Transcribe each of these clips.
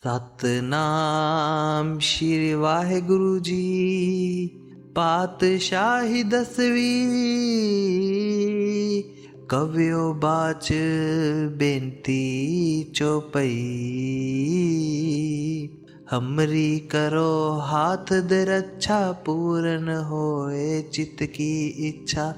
सतनाम श्री वाहेगुरु जी। पातशाही 10वीं कवियो बाच बेनती चौपई। हमरी करो हाथ दे रक्षा, पूर्ण होए चित्त की इच्छा।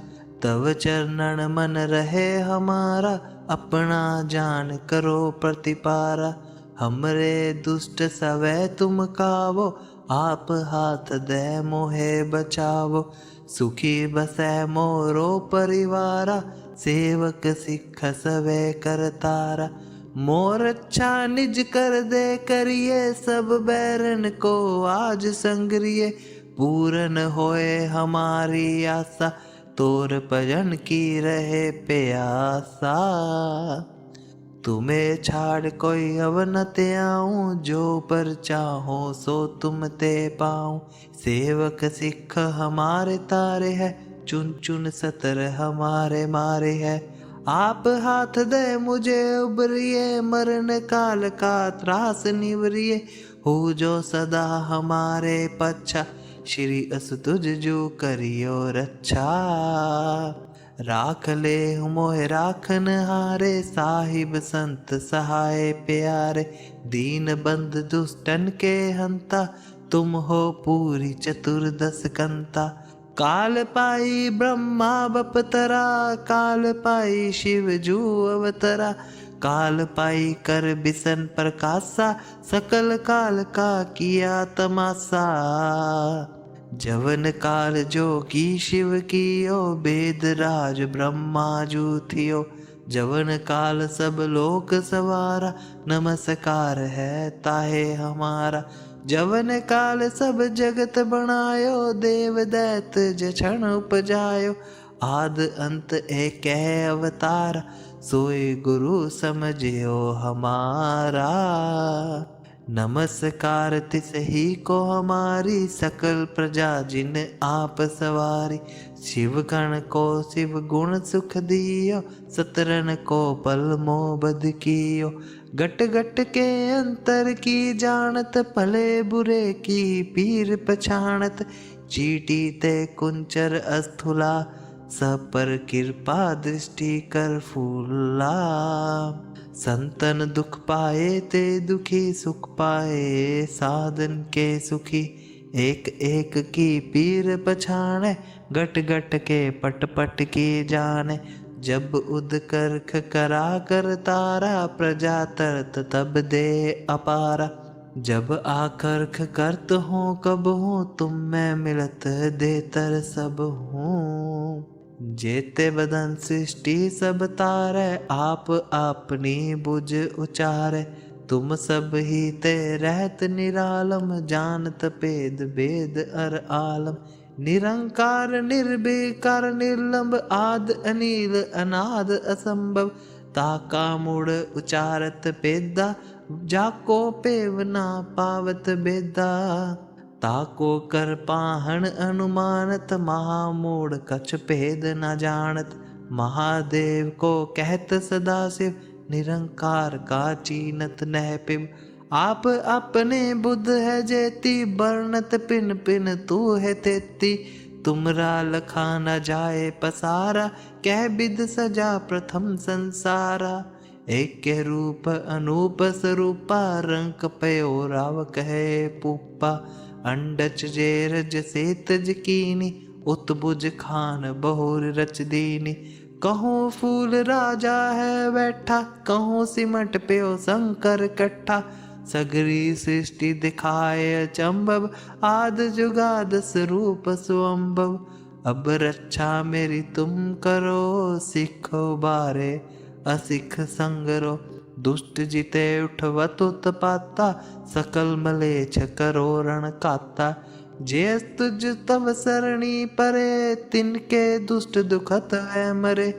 तव चरणन मन रहे हमारा, अपना जान करो प्रतिपारा। हमरे दुष्ट सवै तुम कावो, आप हाथ दे मोहे बचावो। सुखी बसै मोरो परिवारा, सेवक सिख सवै करतारा। मोर अच्छा निज कर दे करिए, सब बैरन को आज संग्रिय। पूरन होए हमारी आशा, तोर भजन की रहे प्यासा। तुम्हें छाड़ कोई अब न ते आऊं, जो पर चाहो सो तुम ते पाऊं। सेवक सिख हमारे तारे है, चुन चुन सतर हमारे मारे है। आप हाथ दे मुझे उबरिए, मरण काल का त्रास निवरिए। हो जो सदा हमारे पच्छा, श्री अस तुझ जो करियो रक्षा। राख ले मोह राखन हारे, साहिब संत सहाय प्यारे। दीन बंद दुष्टन के हंता, तुम हो पूरी चतुर्दश कंता। काल पाई ब्रह्मा बपतरा, काल पाई शिव जू अवतरा। काल पाई कर बिसन प्रकाशा, सकल काल का किया तमाशा। जवन काल जोगी शिव कियो, वेद राज ब्रह्मा जू थियो। जवन काल सब लोक सवारा, नमस्कार है ताहे हमारा। जवन काल सब जगत बनायो, देव दैत जछन उपजायो। आद अंत एक अवतारा, सोए गुरु समझियो हमारा। नमस्कार तिस ही को हमारी, सकल प्रजा जिन आप सवारी। शिव गण को शिव गुण सुख दियो, सतरन को पल मोबद कियो। गट गट के अंतर की जानत, भले बुरे की पीर पछाणत। चीटी ते कुंचर अस्थुला, सब पर कृपा दृष्टि कर फूला। संतन दुख पाए ते दुखी सुख पाए, साधन के सुखी एक एक की पीर पछाणे। गट गट के पट पट की जाने, जब उद करख करा कर तारा। प्रजा तरत तब दे अपारा, जब आकर्ख करत हो कब हो। तुम मैं मिलत देतर सब हूँ। जेते बदन सृष्टि सब तारे, आप अपनी बुझ उचारे। तुम सब ही ते रहत निरालम, जानत भेद भेद अर आलम। निरंकार निर्विकार निर्लंब, आद अनील अनाद असंभव। ताका मुड़ उचारत भेदा, जाको पेव ना पावत भेदा। ताको कर पाहन अनुमानत, महामूढ़ कछ भेद न जानत। महादेव को कहत सदाशिव, निरंकार का चीनत नह पिब। आप अपने बुद्ध है जेती, बरनत पिन पिन तू है तेती। तुमरा लखा न जाए पसारा, कह बिद सजा प्रथम संसारा। एक के रूप अनूप स्वरूपा, रंक पयो राव कहे पुप्पा। अंडच जेरज सेतज कीनी, उत्बुज खान बहुर रच दीनी। कहूँ फूल राजा है बैठा, कहूँ सिमट प्यो शंकर कट्ठा। सगरी सृष्टि दिखाए अचंभव, आद जुगाद स्वरूप सुअंभव। अब रक्षा मेरी तुम करो, सिखो बारे असिख संगरो। दुष्ट जिते उठवत उत्पाता, सकल मलेच्छ करो रण काता। जे तुझ तव सरणी परे, तिनके दुष्ट दुखत है मरे।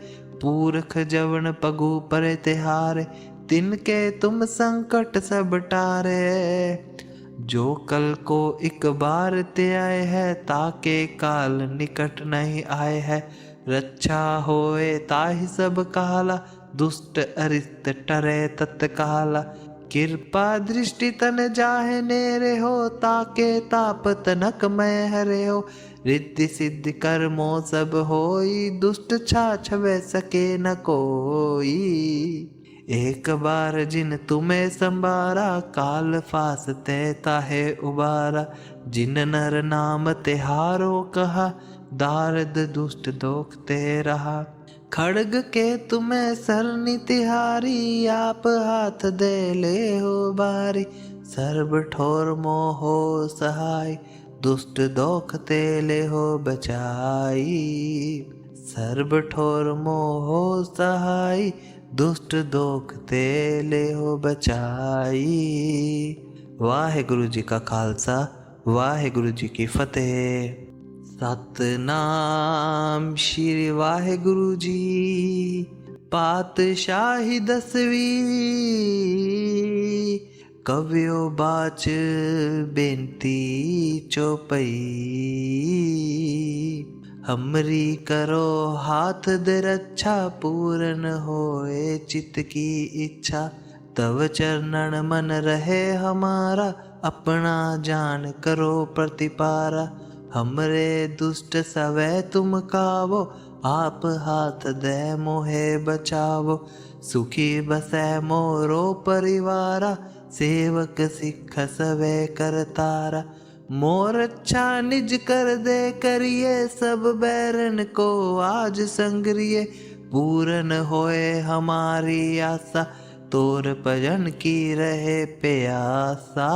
पूरख जवन पगु परे तिहारे, तिनके तुम संकट सब टारे। जो कल को एक बार ते आए है, ताके काल निकट नहीं आए है। रक्षा होए ताहि सब काला, दुष्ट अरिष्ट टरे तत्काला। कृपा दृष्टि तन जाहे नेरे हो, ताके ताप तनक मैं हरे हो। रिद्धि सिद्धि कर्मो सब होई, दुष्ट छाछ वे सके न कोई। एक बार जिन तुम्हें संबारा, काल फासते ताहे उबारा। जिन नर नाम तिहारो कहा, दारद दुष्ट दोख ते रहा। खड़ग के तुम्हें सरनि तिहारी, आप हाथ दे ले हो बारी। सर्व ठोर मोहो सहाय, दुष्ट दोख ते ले हो बचाई। सर्व ठोर मोहो सहाय, दुष्ट दोख ते ले हो बचाई। वाहेगुरु जी का खालसा, वाहेगुरु जी की फतेह। सतनाम श्री वाहेगुरु जी। पातशाही 10वीं, कवियो बाच बेनती चौपई। हमरी करो हाथ दे रक्षा, पूर्ण होए चित्त की इच्छा। तव चरणन मन रहे हमारा, अपना जान करो प्रतिपारा। हमरे दुष्ट सवै तुम कावो, आप हाथ दे मोहे बचावो। सुखी बसै मोरो परिवारा, सेवक सिख सवै करतारा। मोर अच्छा निज कर दे करिए, सब बैरन को आज संग्रिय। पूरन होए हमारी आशा, तोर भजन की रहे प्यासा।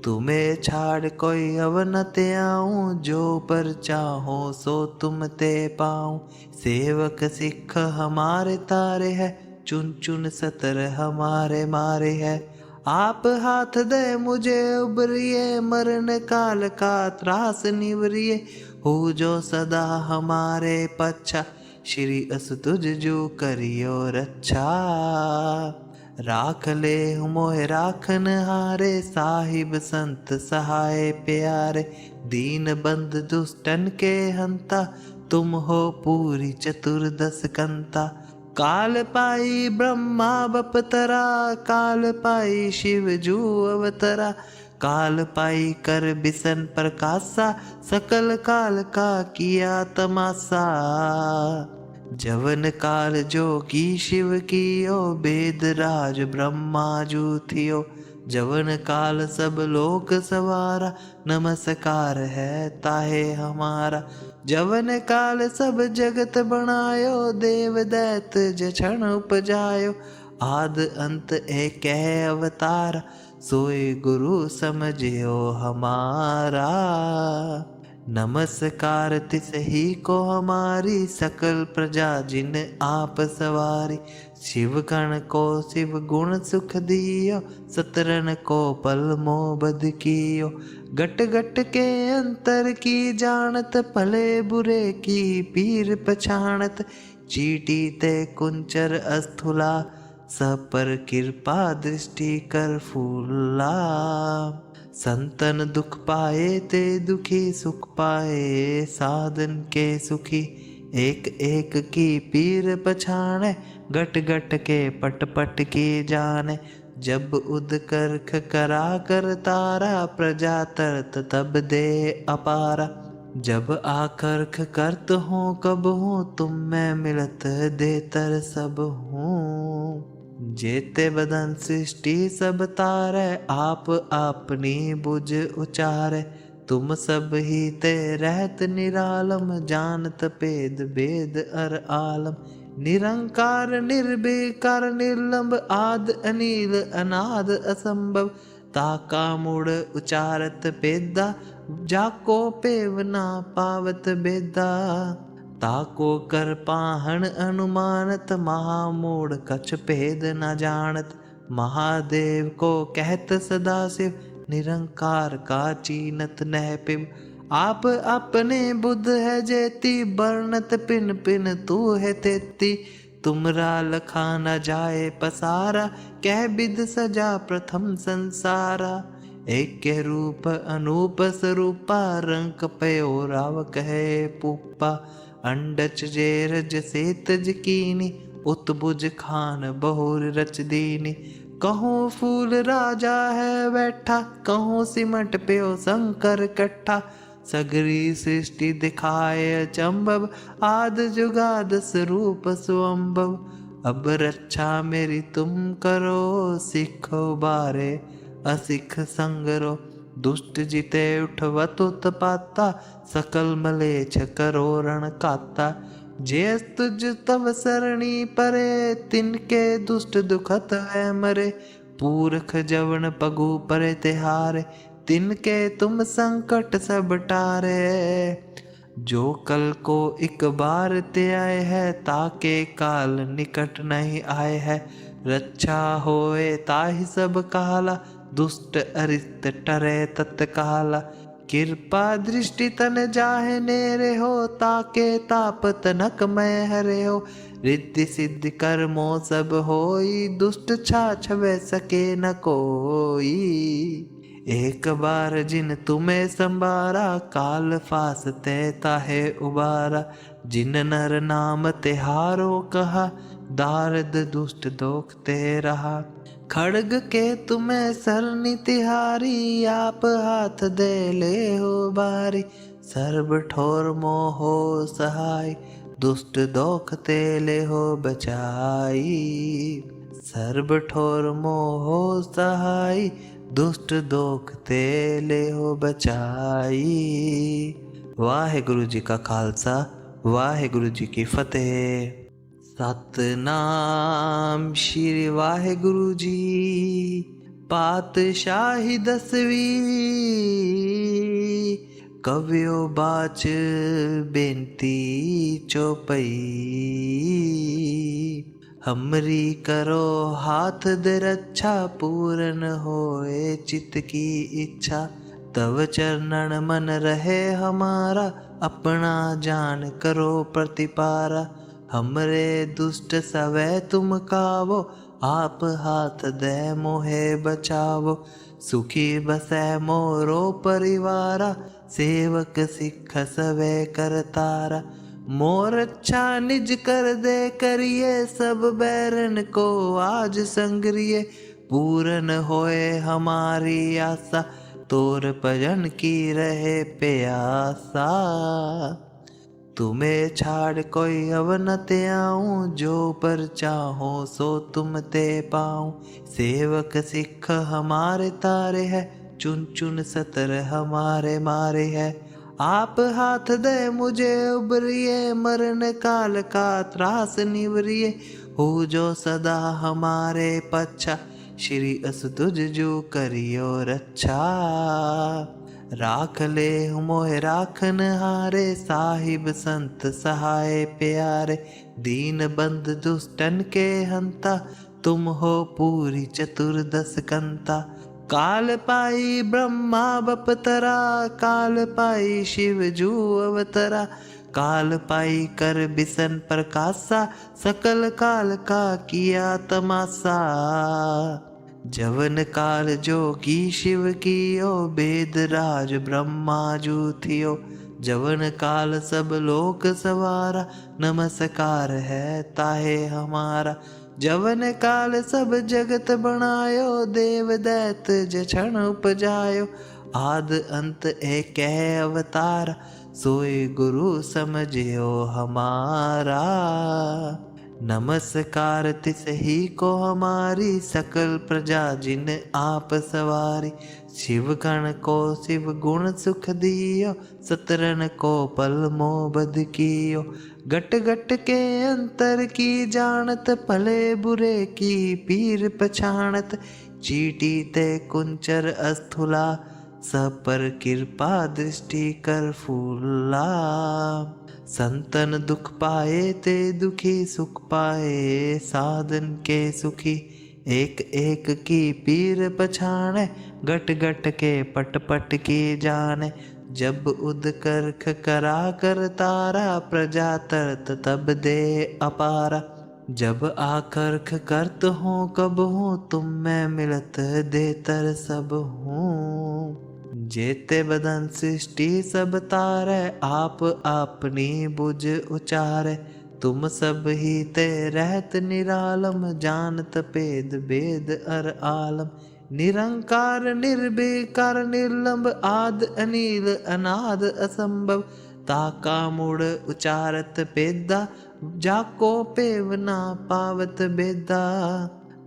तुम्हें छाड़ कोई अब न ते आऊं, जो पर चाहो सो तुम ते पाऊं। सेवक सिख हमारे तारे है, चुन चुन सतर हमारे मारे है। आप हाथ दे मुझे उबरिए, मरण काल का त्रास निवरिए। हो जो सदा हमारे पच्छा, श्री अस तुझ जो करियो रक्षा। राख ले मोह राखन हारे, साहिब संत सहाय प्यारे। दीन बंद दुष्टन के हंता, तुम हो पूरी चतुर्दश कंता। काल पाई ब्रह्मा बपतरा, काल पाई शिव जू अवतरा। काल पाई कर बिसन प्रकाशा, सकल काल का किया तमाशा। जवन काल जोगी शिव कियो, वेद राज ब्रह्मा जू थियो। जवन काल सब लोक सवारा, नमस्कार है ताहे हमारा। जवन काल सब जगत बनायो, देव दैत जछन उपजायो। आद अंत एक अवतार, सोए गुरु समझियो हमारा। नमस्कार तिस ही को हमारी, सकल प्रजा जिन आप सवारी। शिव गण को शिव गुण सुख दियो, सतरन को पल मोबद कियो। गट गट के अंतर की जानत, भले बुरे की पीर पछाणत। चीटी ते कुंचर अस्थुला, सब पर कृपा दृष्टि कर फूला। संतन दुख पाए ते दुखी सुख पाए, साधन के सुखी एक एक की पीर पछाणे। गट गट के पट पट की जाने, जब उद करख करा कर तारा। प्रजा तरत तब दे अपारा, जब आकर्ख करत हो कब हो। तुम मैं मिलत देतर सब हूँ। जेते बदन सृष्टि सब तारे, आप अपनी बुझ उचारे। तुम सब ही ते रहत निरालम, जानत भेद भेद अर आलम। निरंकार निर्विकार निर्लंब, आद अनिल अनाद असंभव। ताका मुड़ उचारत पेदा, जाको पेव ना पावत बेदा। ताको कर पाहन अनुमानत, महामूढ़ कछ भेद न जानत। महादेव को कहत सदा शिव, निरंकार का चीनत नह पिब। आप अपने बुद्ध है जेती, बरनत पिन पिन तू है तेती। तुमरा लखा न जाए पसारा, कह बिद सजा प्रथम संसारा। एक के रूप अनूप स्वरूपा, रंक पयो राव कहे पुप्पा। अंडच जेरज सेतज कीनी, उत्बुज खान बहुर रच दीनी। कहूँ फूल राजा है बैठा, कहूँ सिमट प्यो शंकर कट्ठा। सगरी सृष्टि दिखाए अचंभव, आद जुगाद स्वरूप सुअंभव। अब रक्षा मेरी तुम करो, सिखो बारे असिख संगरो। दुष्ट जिते उठवत उत्पाता, सकल मलेच्छ करो रण काता। जे तुझ तव सरणी परे, तिनके दुष्ट दुखत है मरे। पूरख जवन पगु परे तिहारे, तिनके तुम संकट सब टारे। जो कल को एक बार ते आए है, ताके काल निकट नहीं आए है। रक्षा होए ताहि सब काला, दुष्ट अरिष्ट टरे तत्काला। कृपा दृष्टि तन जाहे नेरे हो, ताके ताप तनक मैं हरे हो। रिद्धि सिद्धि कर्मो सब होई, दुष्ट छाछवे सके न कोई। एक बार जिन तुम्हें संबारा, काल फासते ताहे उबारा। जिन नर नाम तिहारो कहा, दारद दुष्ट दोख ते रहा। खड़ग के तुम्हें सरनि तिहारी, आप हाथ दे ले हो बारी। सर्ब ठोर मोहो सहाय, दुष्ट दोख ते ले हो बचाई। सर्ब ठोर मोहो सहाय, दुष्ट दोख ते ले हो बचाई। वाहेगुरु जी का खालसा, वाहेगुरु जी की फतेह। सतनाम श्री वाहेगुरु जी। पातशाही 10वीं, कवियो बाच बेनती चौपई। हमरी करो हाथ दे रक्षा, पूरन होए चित्त की इच्छा। तव चरणन मन रहे हमारा, अपना जान करो प्रतिपारा। हमरे दुष्ट सवै तुम कावो, आप हाथ दे मोहे बचावो। सुखी बसै मोरो परिवारा, सेवक सिख सवै करतारा। मोर अच्छा निज कर दे करिए, सब बैरन को आज संगरिए। पूरन होए हमारी आशा, तोर भजन की रहे प्यासा। तुम्हें छाड़ कोई अब न ते आऊं, जो पर चाहो सो तुम ते पाऊं। सेवक सिख हमारे तारे है, चुन चुन सतर हमारे मारे है। आप हाथ दे मुझे उबरिए, मरण काल का त्रास निवरिए। हो जो सदा हमारे पच्छा, श्री अस तुझ जो करियो रक्षा। राख ले मोहे राखन हारे, साहिब संत सहाय प्यारे। दीन बंद दुष्टन के हंता, तुम हो पूरी चतुर्दश कंता। काल पाई ब्रह्मा बपतरा, काल पाई शिव जू अवतरा। काल पाई कर बिसन प्रकाशा, सकल काल का किया तमाशा। जवन काल जोगी शिव कियो, वेद राज ब्रह्मा जू थियो। जवन काल सब लोक सवारा, नमस्कार है ताहे हमारा। जवन काल सब जगत बनायो, देव दैत जछन उपजायो। आद अंत एक अवतारा, सोई गुरु समझियो हमारा। नमस्कार तिस ही को हमारी, सकल प्रजा जिन आप सवारी। शिव गण को शिव गुण सुख दियो, सतरन को पल मोबद कियो। गट गट के अंतर की जानत, भले बुरे की पीर पछाणत। चीटी ते कुंचर अस्थुला, सब पर कृपा दृष्टि कर फूला। संतन दुख पाए ते दुखी सुख पाए, साधन के सुखी एक एक की पीर पछाणे। गट गट के पट पट की जाने, जब उद करख करा कर तारा। प्रजा तरत तब दे अपारा, जब आकर्ख करत हूँ कब हूँ। तुम मैं मिलत दे तर सब हूँ। जेते बदन सृष्टि सब तारे, आप अपनी बुझ उचारे। तुम सब ही ते रहत निरालम, जानत भेद भेद अर आलम। निरंकार निर्विकार निर्लंब, आद अनिल अनाद असंभव। ताका मूड़ उचारत भेदा, जाको पेव ना पावत भेदा।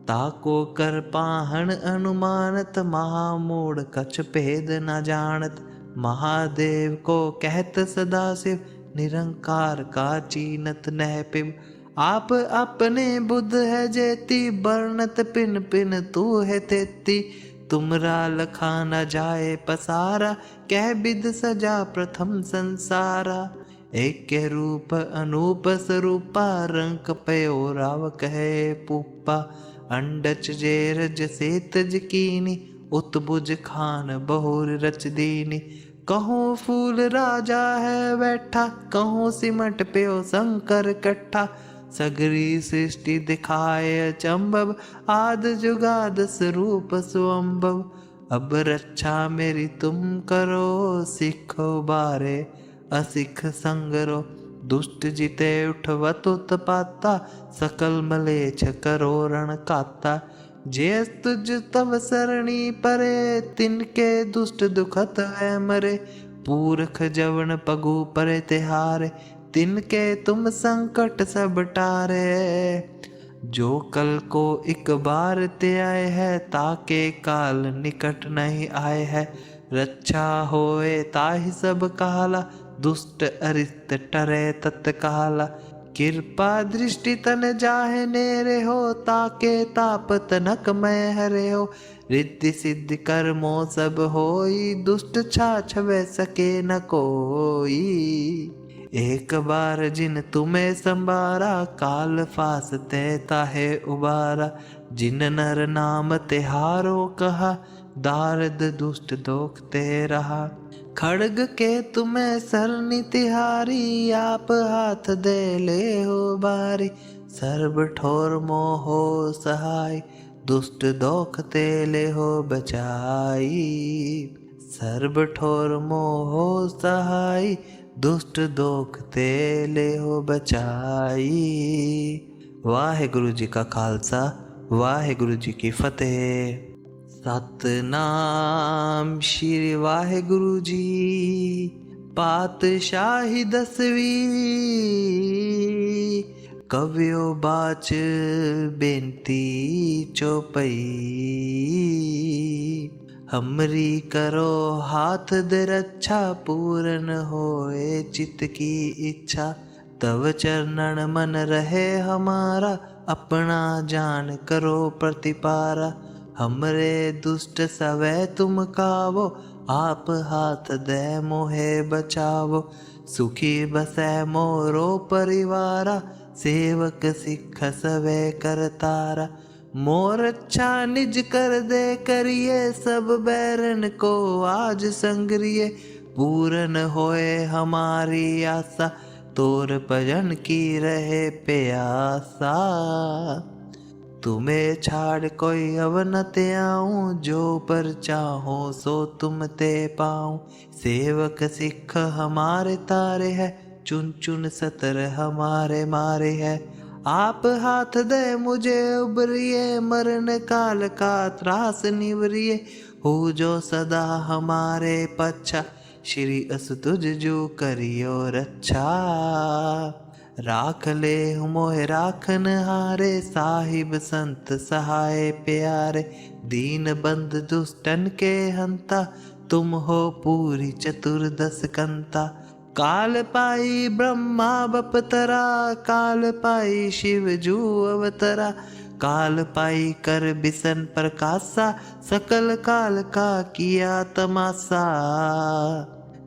ताको कर पाहन अनुमानत, महामूढ़ कछ भेद न जानत। महादेव को कहत सदाशिव, निरंकार का चीनत नह पिब। आप अपने बुद्ध है जेती, बरनत पिन पिन तू है तेती। तुमरा लखा न जाए पसारा, कह बिद सजा प्रथम संसारा। एक के रूप अनूप स्वरूपा, रंक पयो राव कहे पुप्पा। अंडच जेरज सेतज कीनी, उत्बुज खान बहुर रच दीनी। कहूँ फूल राजा है बैठा, कहूँ सिमट प्यो शंकर कट्ठा। सगरी सृष्टि दिखाए अचंभव, आद जुगाद स्वरूप सुअंभव। अब रक्षा मेरी तुम करो, सिखो बारे असिख संगरो। दुष्ट जिते उठवत उत्पाता, सकल मलेच्छ करो रण काता। जे तुझ तव सरणी परे, तिनके दुष्ट दुखत है मरे। पूरख जवन पगु परे तिहारे, तिनके तुम संकट सब टारे। जो कल को एक बार ते आए है, ताके काल निकट नहीं आए है। रक्षा होए ताहि सब काला, दुष्ट अरिष्ट टरे तत्काला। कृपा दृष्टि तन जाहे नेरे हो, ताके ताप तनक मैं हरे हो। रिद्धि सिद्धि कर्मो सब होई, दुष्ट छाछ वै सके न कोई। एक बार जिन तुम्हें संबारा, काल फासते ताहे उबारा। जिन नर नाम तिहारो कहा, दारद दुष्ट दोख ते रहा। खड़ग के तुम्हें सरनी तिहारी, आप हाथ दे ले हो बारी। सर्व ठोर मोहो सहाय, दुष्ट दोख ते ले हो बचाई। सर्व ठोर मोहो सहाय, दुष्ट दोख ते ले हो बचाई। वाहेगुरु जी का खालसा, वाहेगुरु जी की फतेह। सतनाम श्री वाहेगुरु जी। पातशाही 10वीं, कवियो बाच बेनती चौपई। हमरी करो हाथ दे रक्षा, पूर्ण होए चित्त की इच्छा। तव चरणन मन रहे हमारा, अपना जान करो प्रतिपारा। हमरे दुष्ट सवै तुम कावो, आप हाथ दे मोहे बचावो। सुखी बसै मोरो परिवारा, सेवक सिख सवै करतारा। मोर अच्छा निज कर दे करिए, सब बैरन को आज संग्रिय। पूरन होए हमारी आशा, तोर भजन की रहे प्यासा। तुम्हें छाड़ कोई अब न ते आऊं, जो पर चाहो सो तुम ते पाऊं। सेवक सिख हमारे तारे है, चुन चुन सतर हमारे मारे है। आप हाथ दे मुझे उबरिए, मरण काल का त्रास निवरिए। हो जो सदा हमारे पच्छा, श्री अस तुझ जो करियो रक्षा। राख ले मोह राखन हारे, साहिब संत सहाय प्यारे। दीन बंद दुष्टन के हंता, तुम हो पूरी चतुर्दश कंता। काल पाई ब्रह्मा बपतरा, काल पाई शिव जू अवतरा। काल पाई कर बिसन प्रकाशा, सकल काल का किया तमाशा।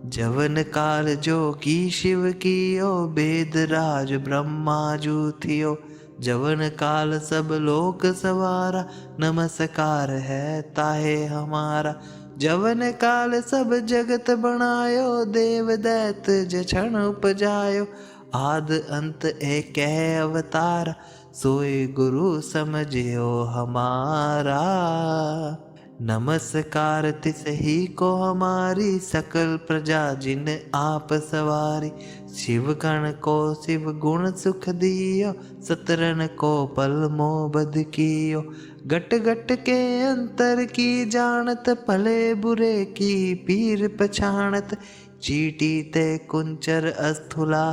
जवन काल जोगी शिव कियो, वेद राज ब्रह्मा जू थियो। जवन काल सब लोक सवारा, नमस्कार है ताहे हमारा। जवन काल सब जगत बनायो, देव दैत जछन उपजायो। आद अंत एक अवतारा, सोई गुरु समझियो हमारा। नमस्कार तिस ही को हमारी सकल प्रजा जिन आप सवारी। शिव गण को शिव गुण सुख दियो सतरन को पल मोबद कियो। गट गट के अंतर की जानत भले बुरे की पीर पछाणत। चीटी ते कुंचर अस्थुला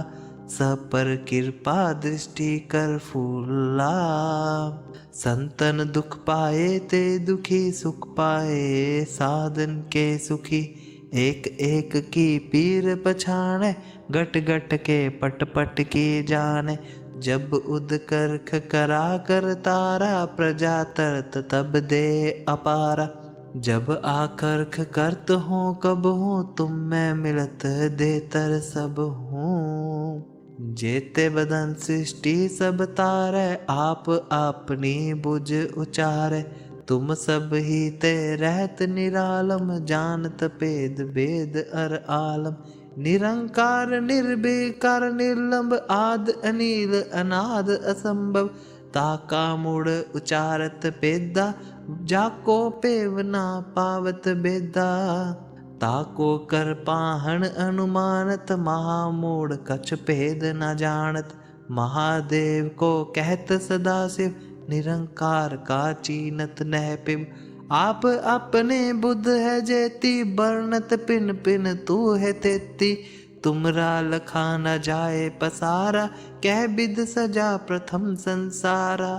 सब पर कृपा दृष्टि कर फूला। संतन दुख पाए ते दुखी सुख पाए साधन के सुखी। एक एक की पीर पछाणे गट गट के पट पट की जाने। जब उद करख करा कर तारा प्रजा तरत तब दे अपारा। जब आकर्ख करत हो कब हो तुम मैं मिलत देतर सब हूँ। जेते बदन सृष्टि सब तारे आप अपनी बुझ उचारे। तुम सब ही ते रहत निरालम जानत भेद भेद अर आलम। निरंकार निर्विकार निर्लंब आद अनिल अनाद असंभव। ताका मूड उचारत भेदा जाको पेव ना पावत भेदा। ताको कर पाहन अनुमानत महामूढ़ कछ भेद न जानत। महादेव को कहत सदाशिव निरंकार का चीनत नह पिब। आप अपने बुद्ध है जेती बरनत पिन पिन तू है तेती। तुमरा लखा न जाए पसारा कह बिद सजा प्रथम संसारा।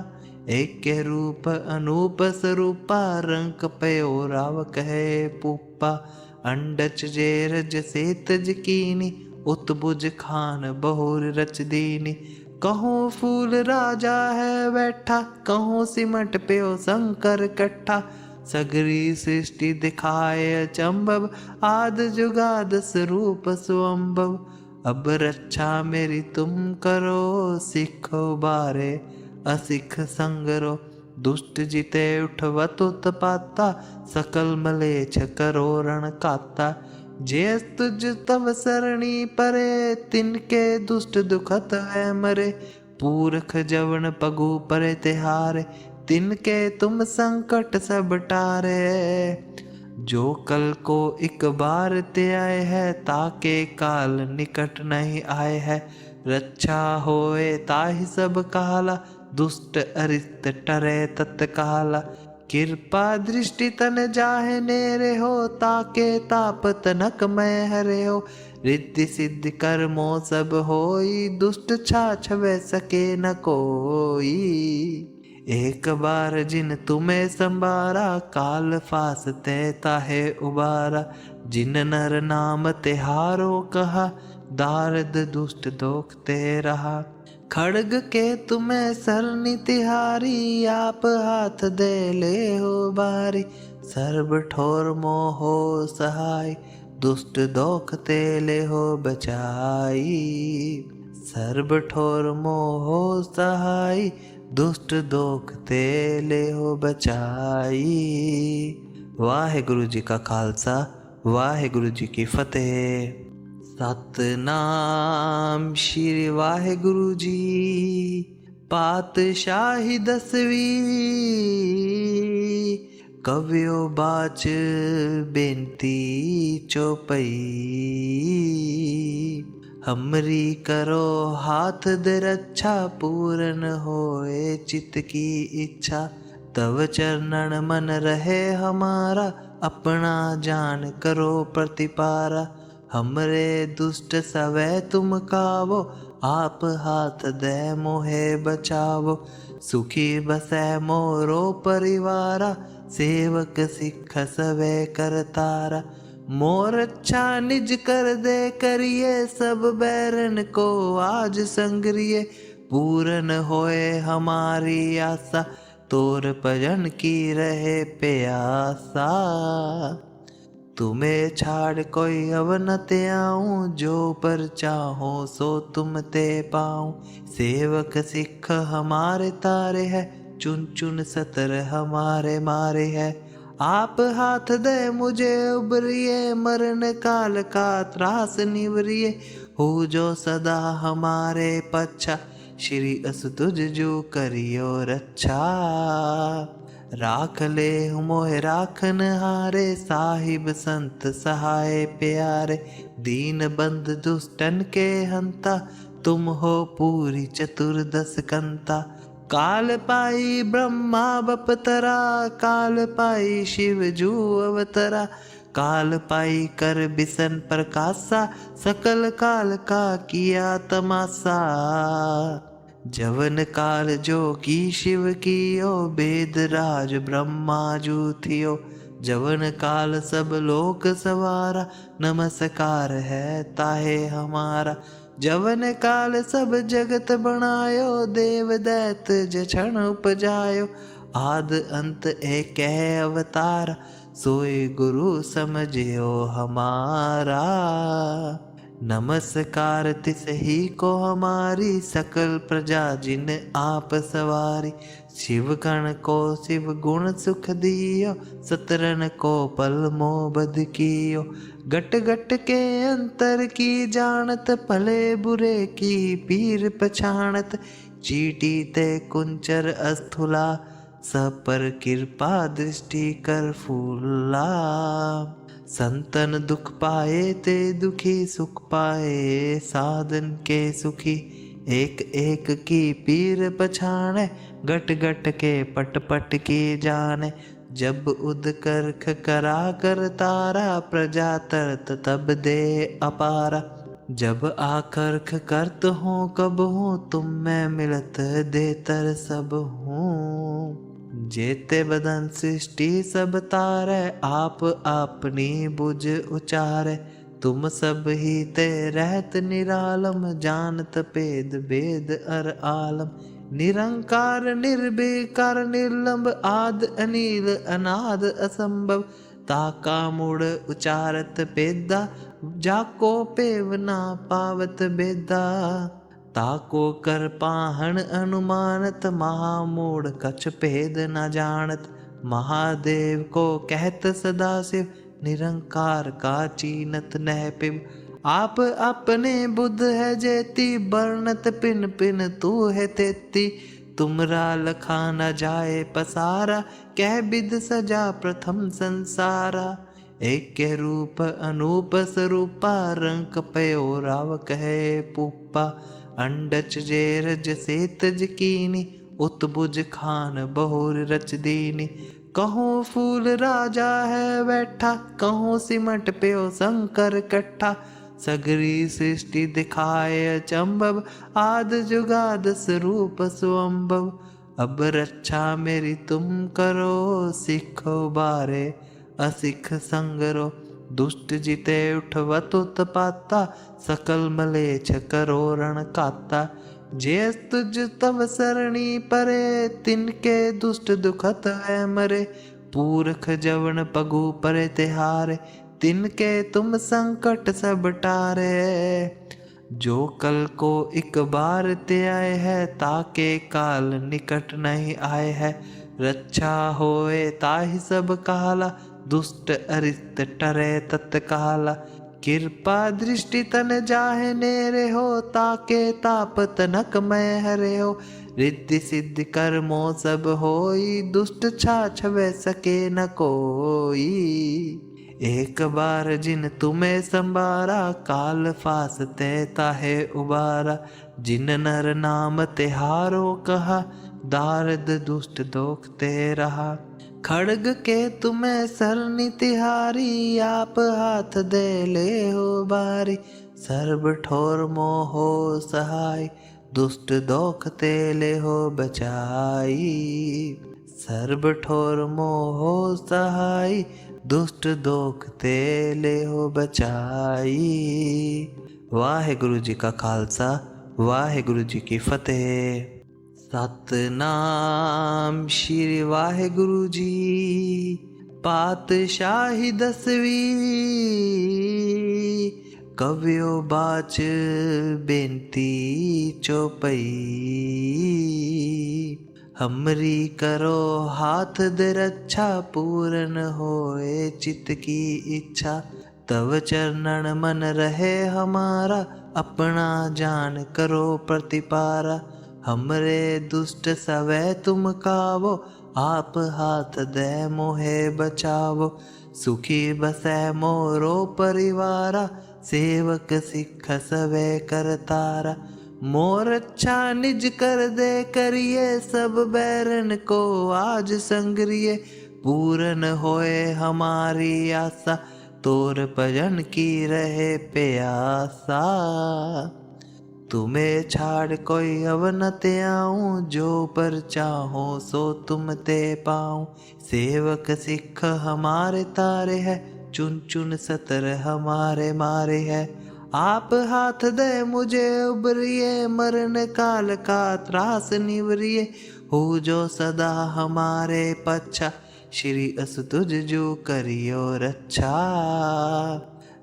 एक के रूप अनूप स्वरूपा रंक पयो राव कहे पुप्पा। अंडच जेरज सेतज कीनी उत्बुज खान बहुर रच दीनी। कहूँ फूल राजा है बैठा कहूँ सिमट प्यो शंकर कट्ठा। सगरी सृष्टि दिखाए अचंभव आद जुगाद स्वरूप सुअंभव। अब रक्षा मेरी तुम करो सिखो बारे असिख संगरो। दुष्ट जिते उठवत उत्पाता सकल मलेच्छ करो रण काता। जे तुझ तव सरणी परे तिनके दुष्ट दुखत है मरे। पूरख जवन पगु परे तिहारे तिनके तुम संकट सब टारे। जो कल को एक बार ते आए है ताके काल निकट नहीं आए है। रक्षा होए ताहि सब काला दुष्ट अरिष्ट टरे तत्काला। कृपा दृष्टि तन जाहे नेरे हो ताके ताप तनक मैं हरे हो। रिद्धि सिद्धि कर्मो सब होई दुष्ट छाछ वे सके न कोई। एक बार जिन तुम्हें संबारा काल फासते ताहे उबारा। जिन नर नाम तिहारो कहा दारद दुष्ट दोख ते रहा। खड़ग के तुम्हें सरनी तिहारी आप हाथ दे ले हो बारी। सर्व ठोर मोहो सहाय दुष्ट दोख ते ले हो बचाई। सर्व ठोर मोहो सहाय दुष्ट दोख ते ले हो बचाई। वाहेगुरु जी का खालसा वाहेगुरु जी की फतेह। सतनाम श्री वाहेगुरु जी। पातशाही 10वीं कव्यो बाच बेनती चौपई। हमरी करो हाथ दे रक्षा पूर्ण होए चित्त की इच्छा। तव चरणन मन रहे हमारा अपना जान करो प्रतिपारा। हमरे दुष्ट सवै तुम कावो आप हाथ दे मोहे बचावो। सुखी बसै मोरो परिवारा सेवक सिख सवै करतारा। मोर अच्छा निज कर दे करिए सब बैरन को आज संग्रिय। पूरन होए हमारी आशा तोर भजन की रहे प्यासा। तुम्हें छाड़ कोई अब न ते आऊं जो पर चाहो सो तुम ते पाऊं। सेवक सिख हमारे तारे है चुन चुन सतर हमारे मारे है। आप हाथ दे मुझे उबरिए मरण काल का त्रास निवरिए। हो जो सदा हमारे पच्छा श्री अस तुझ जो करियो रक्षा। राख ले मोह राखन हारे, साहिब संत सहाय प्यारे। दीन बंद दुष्टन के हंता, तुम हो पूरी चतुर्दश कंता। काल पाई ब्रह्मा बपतरा, काल पाई शिव जू अवतरा। काल पाई कर बिसन प्रकाशा, सकल काल का किया तमाशा। जवन काल जो की शिव कियो, वेद राज ब्रह्मा जू थियो। जवन काल सब लोक सवारा, नमस्कार है ताहे हमारा। जवन काल सब जगत बनायो, देव दैत जछन उपजायो। आद अंत एक अवतार, सोए गुरु समझियो हमारा। नमस्कार तिस ही को हमारी, सकल प्रजा जिन आप सवारी। शिव गण को शिव गुण सुख दियो, सतरन को पल मोबद कियो। गट गट के अंतर की जानत, भले बुरे की पीर पछाणत। चीटी ते कुंचर अस्थुला, सब पर कृपा दृष्टि कर फूला। संतन दुख पाए ते दुखी सुख पाए, साधन के सुखी एक एक की पीर पछाणे। गट गट के पट पट की जाने, जब उद करख करा कर तारा। प्रजा तरत तब दे अपारा, जब आकर्ख करत हो कब हो। तुम मैं मिलत देतर सब हूँ। जेते बदन सृष्टि सब तारे, आप अपनी बुझ उचारे। तुम सब ही ते रहत निरालम, जानत भेद भेद अर आलम। निरंकार निर्विकार निर्लंब, आद अनिल अनाद असंभव। ताका मुड़ उचारत पेदा, जाको पेव ना पावत बेदा। ताको कर पाहन अनुमानत, महामूढ़ कछ भेद न जानत। महादेव को कहत सदाशिव, निरंकार का चीनत नह पिब। आप अपने बुद्ध है जेती, बरनत पिन पिन तू है तेती। तुमरा लखा न जाए पसारा, कह बिद सजा प्रथम संसारा। एक के रूप अनूप स्वरूपा, रंक पयो राव कहे पुप्पा। अंडच जेरज सेतज कीनी, उत्बुज खान बहुर रच दीनी। कहूँ फूल राजा है बैठा, कहूँ सिमट प्यो शंकर कट्ठा। सगरी सृष्टि दिखाए अचंभव, आद जुगाद स्वरूप सुअंभव। अब रक्षा मेरी तुम करो, सिखो बारे असिख संगरो। दुष्ट जिते उठवत उत्पाता, सकल मलेच्छ करो रण काता। जे तुझ तव सरणी परे, तिनके दुष्ट दुखत है मरे। पूरख जवन पगु परे तिहारे, तिनके तुम संकट सब टारे। जो कल को एक बार ते आए है, ताके काल निकट नहीं आए है। रक्षा होए ताहि सब काला, दुष्ट अरिष्ट टरे तत्काला। कृपा दृष्टि तन जाहे नेरे हो, ताके ताप तनक मैं हरे हो। रिद्धि सिद्धि कर्मो सब होई, दुष्ट छाछवे सके न कोई। एक बार जिन तुम्हें संबारा, काल फासते ताहे उबारा। जिन नर नाम तिहारो कहा, दारद दुष्ट दोख ते रहा। खड़ग के तुम्हें सरनि तिहारी, आप हाथ दे ले हो बारी। सर्ब ठोर मोहो सहाय, दुष्ट दोख ते ले हो बचाई। सर्ब ठोर मोहो सहाय, दुष्ट दोख ते ले हो बचाई। वाहेगुरु जी का खालसा, वाहेगुरु जी की फतेह। सतनाम श्री वाहेगुरु जी। पातशाही 10वीं, कवियो बाच बेनती चौपई। हमरी करो हाथ दे रक्षा, पूरन होए चित्त की इच्छा। तव चरणन मन रहे हमारा, अपना जान करो प्रतिपारा। हमरे दुष्ट सवै तुम कावो, आप हाथ दे मोहे बचावो। सुखी बसै मोरो परिवारा, सेवक सिख सवे करतारा। मोर अच्छा निज कर दे करिए, सब बैरन को आज संग्रिय। पूरन होए हमारी आशा, तोर भजन की रहे प्यासा। तुम्हें छाड़ कोई अब न ते आऊं, जो पर चाहो सो तुम ते पाऊं। सेवक सिख हमारे तारे है, चुन चुन सतर हमारे मारे है। आप हाथ दे मुझे उबरिए, मरण काल का त्रास निवरिए। हो जो सदा हमारे पच्छा, श्री अस तुझ जो करियो रक्षा।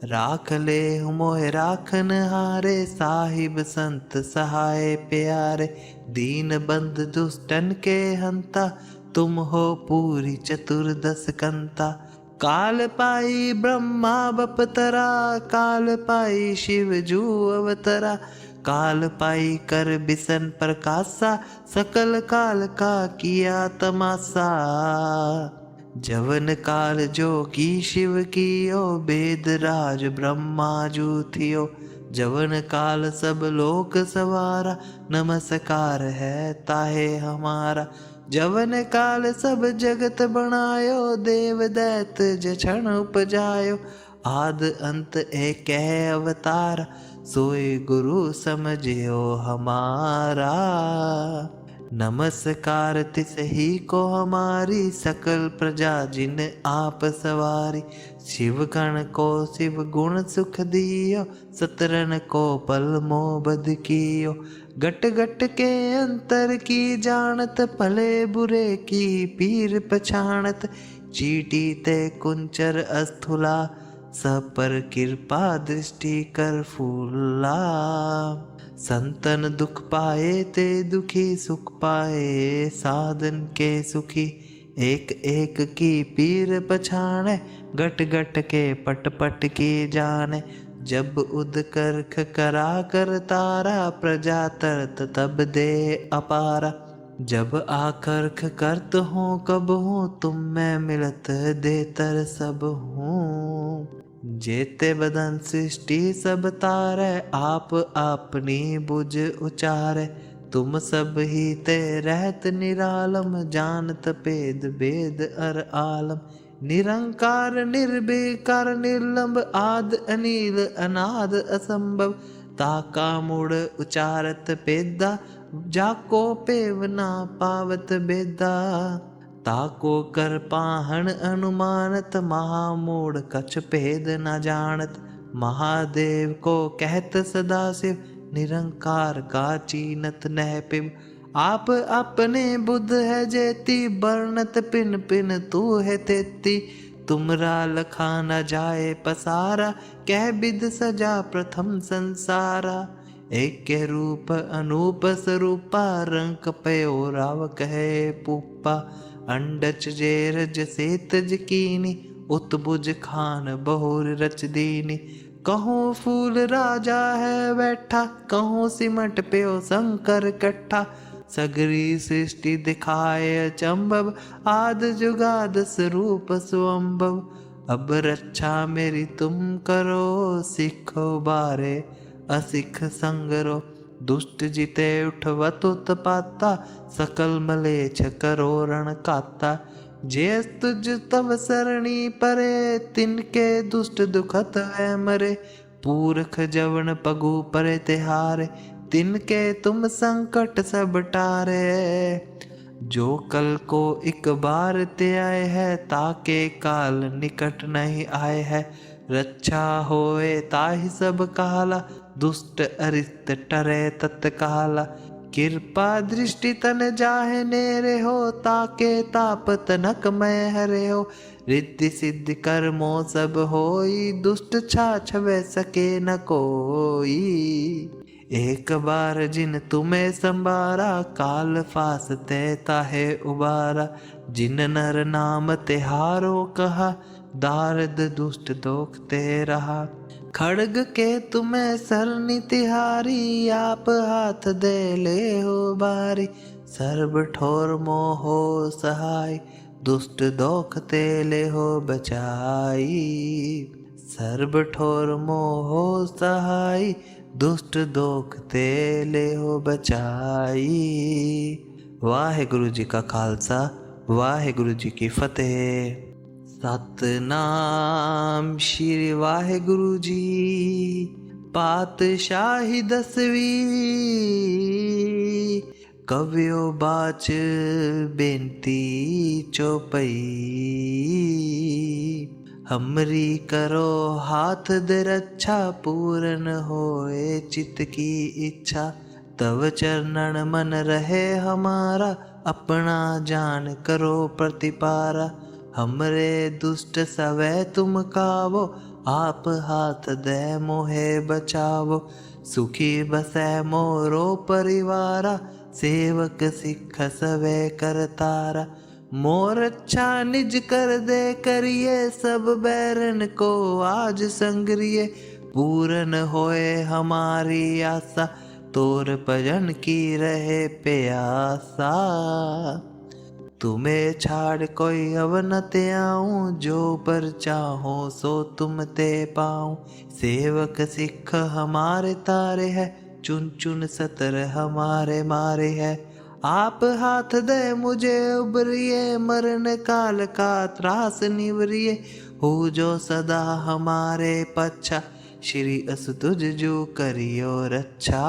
राख ले मोहे राखन हारे, साहिब संत सहाय प्यारे। दीन बंद दुष्टन के हंता, तुम हो पूरी चतुर्दश कंता। काल पाई ब्रह्मा बपतरा, काल पाई शिव जू अवतरा। काल पाई कर बिसन प्रकाशा, सकल काल का किया तमाशा। जवन काल जो की शिव कियो, वेद राज ब्रह्मा जू थियो। जवन काल सब लोक सवारा, नमस्कार है ताहे हमारा। जवन काल सब जगत बनायो, देव दैत जछन उपजायो। आद अंत एक अवतार, सोए गुरु समझियो हमारा। नमस्कार तिस ही को हमारी, सकल प्रजा जिन आप सवारी। शिव गण को शिव गुण सुख दियो, सतरन को पल मोह बध कियो। गट गट के अंतर की जानत, भले बुरे की पीर पछाणत। चीटी ते कुंचर अस्थुला, सब पर कृपा दृष्टि कर फूला। संतन दुख पाए ते दुखी सुख पाए, साधन के सुखी एक एक की पीर पछाणे। गट गट के पट पट की जाने, जब उद करख करा कर तारा। प्रजा तरत तब दे अपारा, जब आकर्ख करत हूँ कब हूँ। तुम मैं मिलत दे तर सब हूँ। जेते बदन सृष्टि सब तारे, आप अपनी बुझ उचारे। तुम सब ही ते रहत निरालम, जानत भेद भेद अर आलम। निरंकार निर्विकार निर्लंब, आद अनिल अनाद असंभव। ताका मुड़ उचारत पेदा, जाको पेव ना पावत बेदा। ताको कर पाहन अनुमानत, महामूढ़ कछ भेद न जानत। महादेव को कहत सदा शिव, निरंकार का चीनत नह पिब। आप अपने बुद्ध है जेती, बरनत पिन पिन तू है तेती। तुमरा लखा न जाए पसारा, कह बिद सजा प्रथम संसारा। एक के रूप अनूप स्वरूपा, रंक पयो राव कहे पुप्पा। अंडच जेरज सेतज कीनी, उत्बुज खान बहुर रच दीनी। कहूँ फूल राजा है बैठा, कहूँ सिमट प्यो शंकर कट्ठा। सगरी सृष्टि दिखाए अचंभव, आद जुगाद स्वरूप सुअंभव। अब रक्षा मेरी तुम करो, सिखो बारे असिख संगरो। दुष्ट जिते उठवत उत्पाता, सकल मलेच्छ करो रण काता। जे तुझ तव सरणी परे, तिनके दुष्ट दुखत है मरे। पूरख जवन पगु परे तिहारे, तिनके तुम संकट सब टारे। जो कल को एक बार ते आए है, ताके काल निकट नहीं आए है। रक्षा होए ताहि सब काला, दुष्ट अरिष्ट टरे तत्काला। कृपा दृष्टि तन जाहे नेरे हो, ताके ताप तनक मैं हरे हो। रिद्धि सिद्धि कर्मो सब होई, दुष्ट छाछवे सके न कोई। एक बार जिन तुम्हें संबारा, काल फासते ताहे उबारा। जिन नर नाम तिहारो कहा, दारद दुष्ट दोख ते रहा। खड़ग के तुम्हें सरनी तिहारी, आप हाथ दे ले हो बारी। सर्ब ठोर मोहो सहाय, दुष्ट दोख ते ले हो बचाई। सर्ब ठोर मोहो सहाय, दुष्ट दोख ते ले हो बचाई। वाहेगुरु जी का खालसा, वाहेगुरु जी की फतेह। सतनाम श्री वाहेगुरु जी। पातशाही 10वीं, कवियो बाच बेनती चौपई। हमरी करो हाथ दे रक्षा, पूर्ण होए चित्त की इच्छा। तव चरणन मन रहे हमारा, अपना जान करो प्रतिपारा। हमरे दुष्ट सवै तुम कावो, आप हाथ दे मोहे बचावो। सुखी बसै मोरो परिवारा, सेवक सिख सवै करतारा। मोर अच्छा निज कर दे करिए, सब बैरन को आज संग्रिय। पूरन होए हमारी आशा, तोर भजन की रहे प्यासा। तुम्हें छाड़ कोई अब न ते आऊं, जो पर चाहो सो तुम ते पाऊं। सेवक सिख हमारे तारे है, चुन चुन सतर हमारे मारे है। आप हाथ दे मुझे उबरिए, मरण काल का त्रास निवरिए। हो जो सदा हमारे पच्छा, श्री अस तुझ जो करियो रक्षा।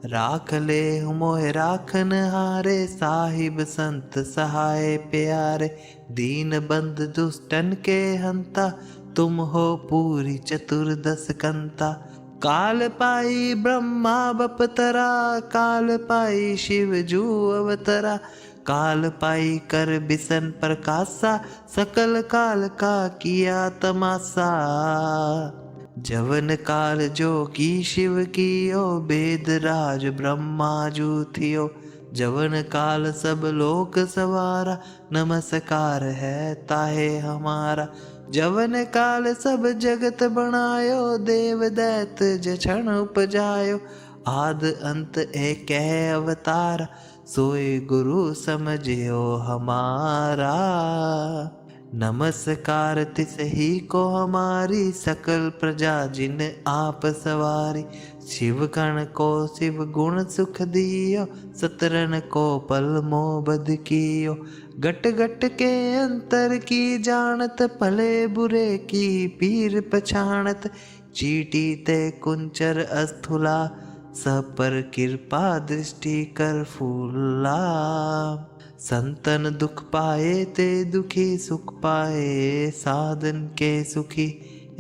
राख ले मोहे राखन हारे, साहिब संत सहाय प्यारे। दीन बंद दुष्टन के हंता, तुम हो पूरी चतुर्दश कंता। काल पाई ब्रह्मा बपतरा, काल पाई शिव जू अवतरा। काल पाई कर बिसन प्रकाशा, सकल काल का किया तमाशा। जवन काल जो की शिव कियो, वेद राज ब्रह्मा जू थियो। जवन काल सब लोक सवारा, नमस्कार है ताहे हमारा। जवन काल सब जगत बनायो, देव दैत जछन उपजायो। आद अंत एक अवतार, सोए गुरु समझियो हमारा। नमस्कार तिस ही को हमारी, सकल प्रजा जिन आप सवारी। शिव गण को शिव गुण सुख दियो, सतरन को पल मोबद कियो। गट गट के अंतर की जानत, भले बुरे की पीर पछाणत। चीटी ते कुंचर अस्थुला, सब पर कृपा दृष्टि कर फूला। संतन दुख पाए ते दुखी सुख पाए, साधन के सुखी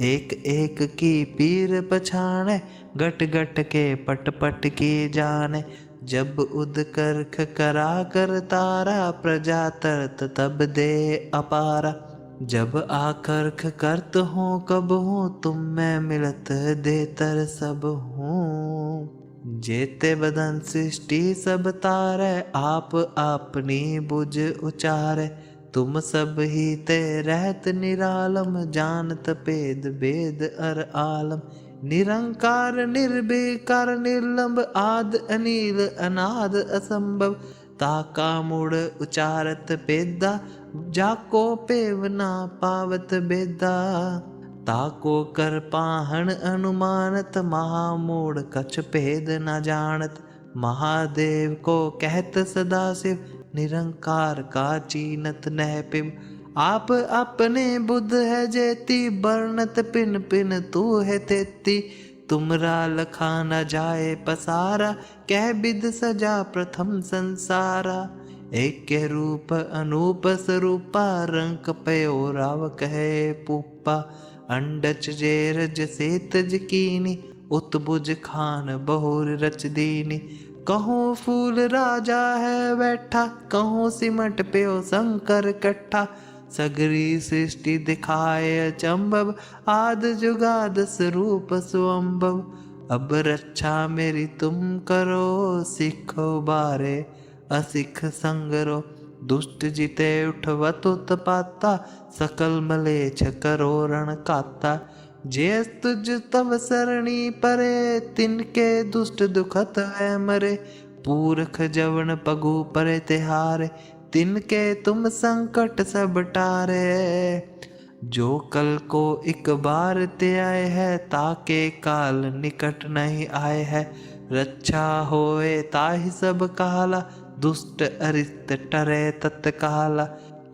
एक एक की पीर पछाणे। गट गट के पट पट की जाने, जब उद करख करा कर तारा। प्रजा तरत तब दे अपारा, जब आकर्ख करत हो कब हो। तुम मैं मिलत दे तर सब हूँ। जेते बदन सृष्टि सब तारे, आप अपनी बुझ उचारे। तुम सब ही ते रहत निरालम, जानत भेद भेद अर आलम। निरंकार निर्विकार निर्लंब, आद अनिल अनाद असंभव। ताका मुड़ उचारत बेदा, जाको पेव ना पावत बेदा। ताको कर पाहन अनुमानत, महामूढ़ कछ भेद न जानत। महादेव को कहत सदा शिव, निरंकार का चीनत नह पिब। आप अपने बुद्ध है जेती, बरनत पिन पिन तू है तेती। तुमरा लखा न जाए पसारा, कह बिद सजा प्रथम संसारा। एक के रूप अनूप स्वरूपा, रंक पयो राव कहे पुप्पा। अंडच जेरज सेतज कीनी, उत्बुज खान बहुर रच दीनी। कहूँ फूल राजा है बैठा, कहूँ सिमट प्यो शंकर कट्ठा। सगरी सृष्टि दिखाए अचंभव, आद जुगाद स्वरूप सुअंभव। अब रक्षा मेरी तुम करो, सिखो बारे असिख संगरो। दुष्ट जिते उठवत उत्पाता, सकल मलेच्छ करो रण काता। जे तुझ तव सरणी परे, तिनके दुष्ट दुखत है मरे। पूरख जवन पगु परे तिहारे, तिनके तुम संकट सब टारे। जो कल को एक बार ते आए है, ताके काल निकट नहीं आए है। रक्षा होए ताहि सब काला, दुष्ट अरिष्ट टरे तत्काला।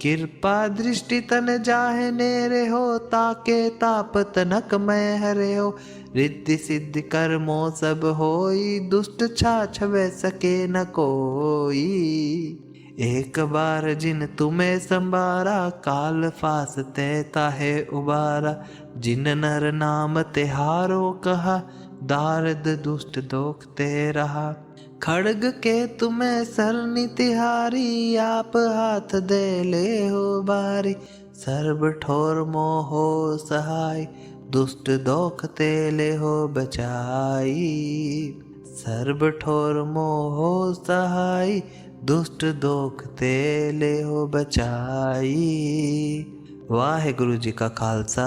कृपा दृष्टि तन जाहे नेरे हो, ताके ताप तनक मैं हरे हो। रिद्धि सिद्धि कर्मो सब होई, दुष्ट छाछवे सके न कोई। एक बार जिन तुम्हें संबारा, काल फासते ताहे उबारा। जिन नर नाम तिहारो कहा, दारद दुष्ट दोख ते रहा। खड़ग के तुम्हें सरनि तिहारी, आप हाथ दे ले हो बारी। सर्व ठोर मोहो सहाय, दुष्ट दोख ते ले हो बचाई। सर्व ठोर मोहो सहाय, दुष्ट दोख ते ले हो बचाई। वाहेगुरु जी का खालसा,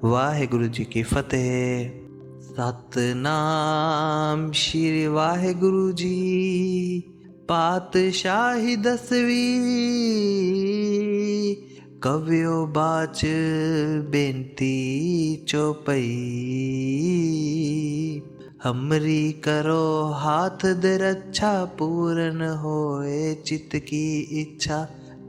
वाहेगुरु जी की फतेह। सतनाम श्री वाहेगुरु जी। पातशाही 10वीं, कवियो बाच बेनती चौपई। हमरी करो हाथ दे रक्षा, पूर्ण होए चित्त की इच्छा।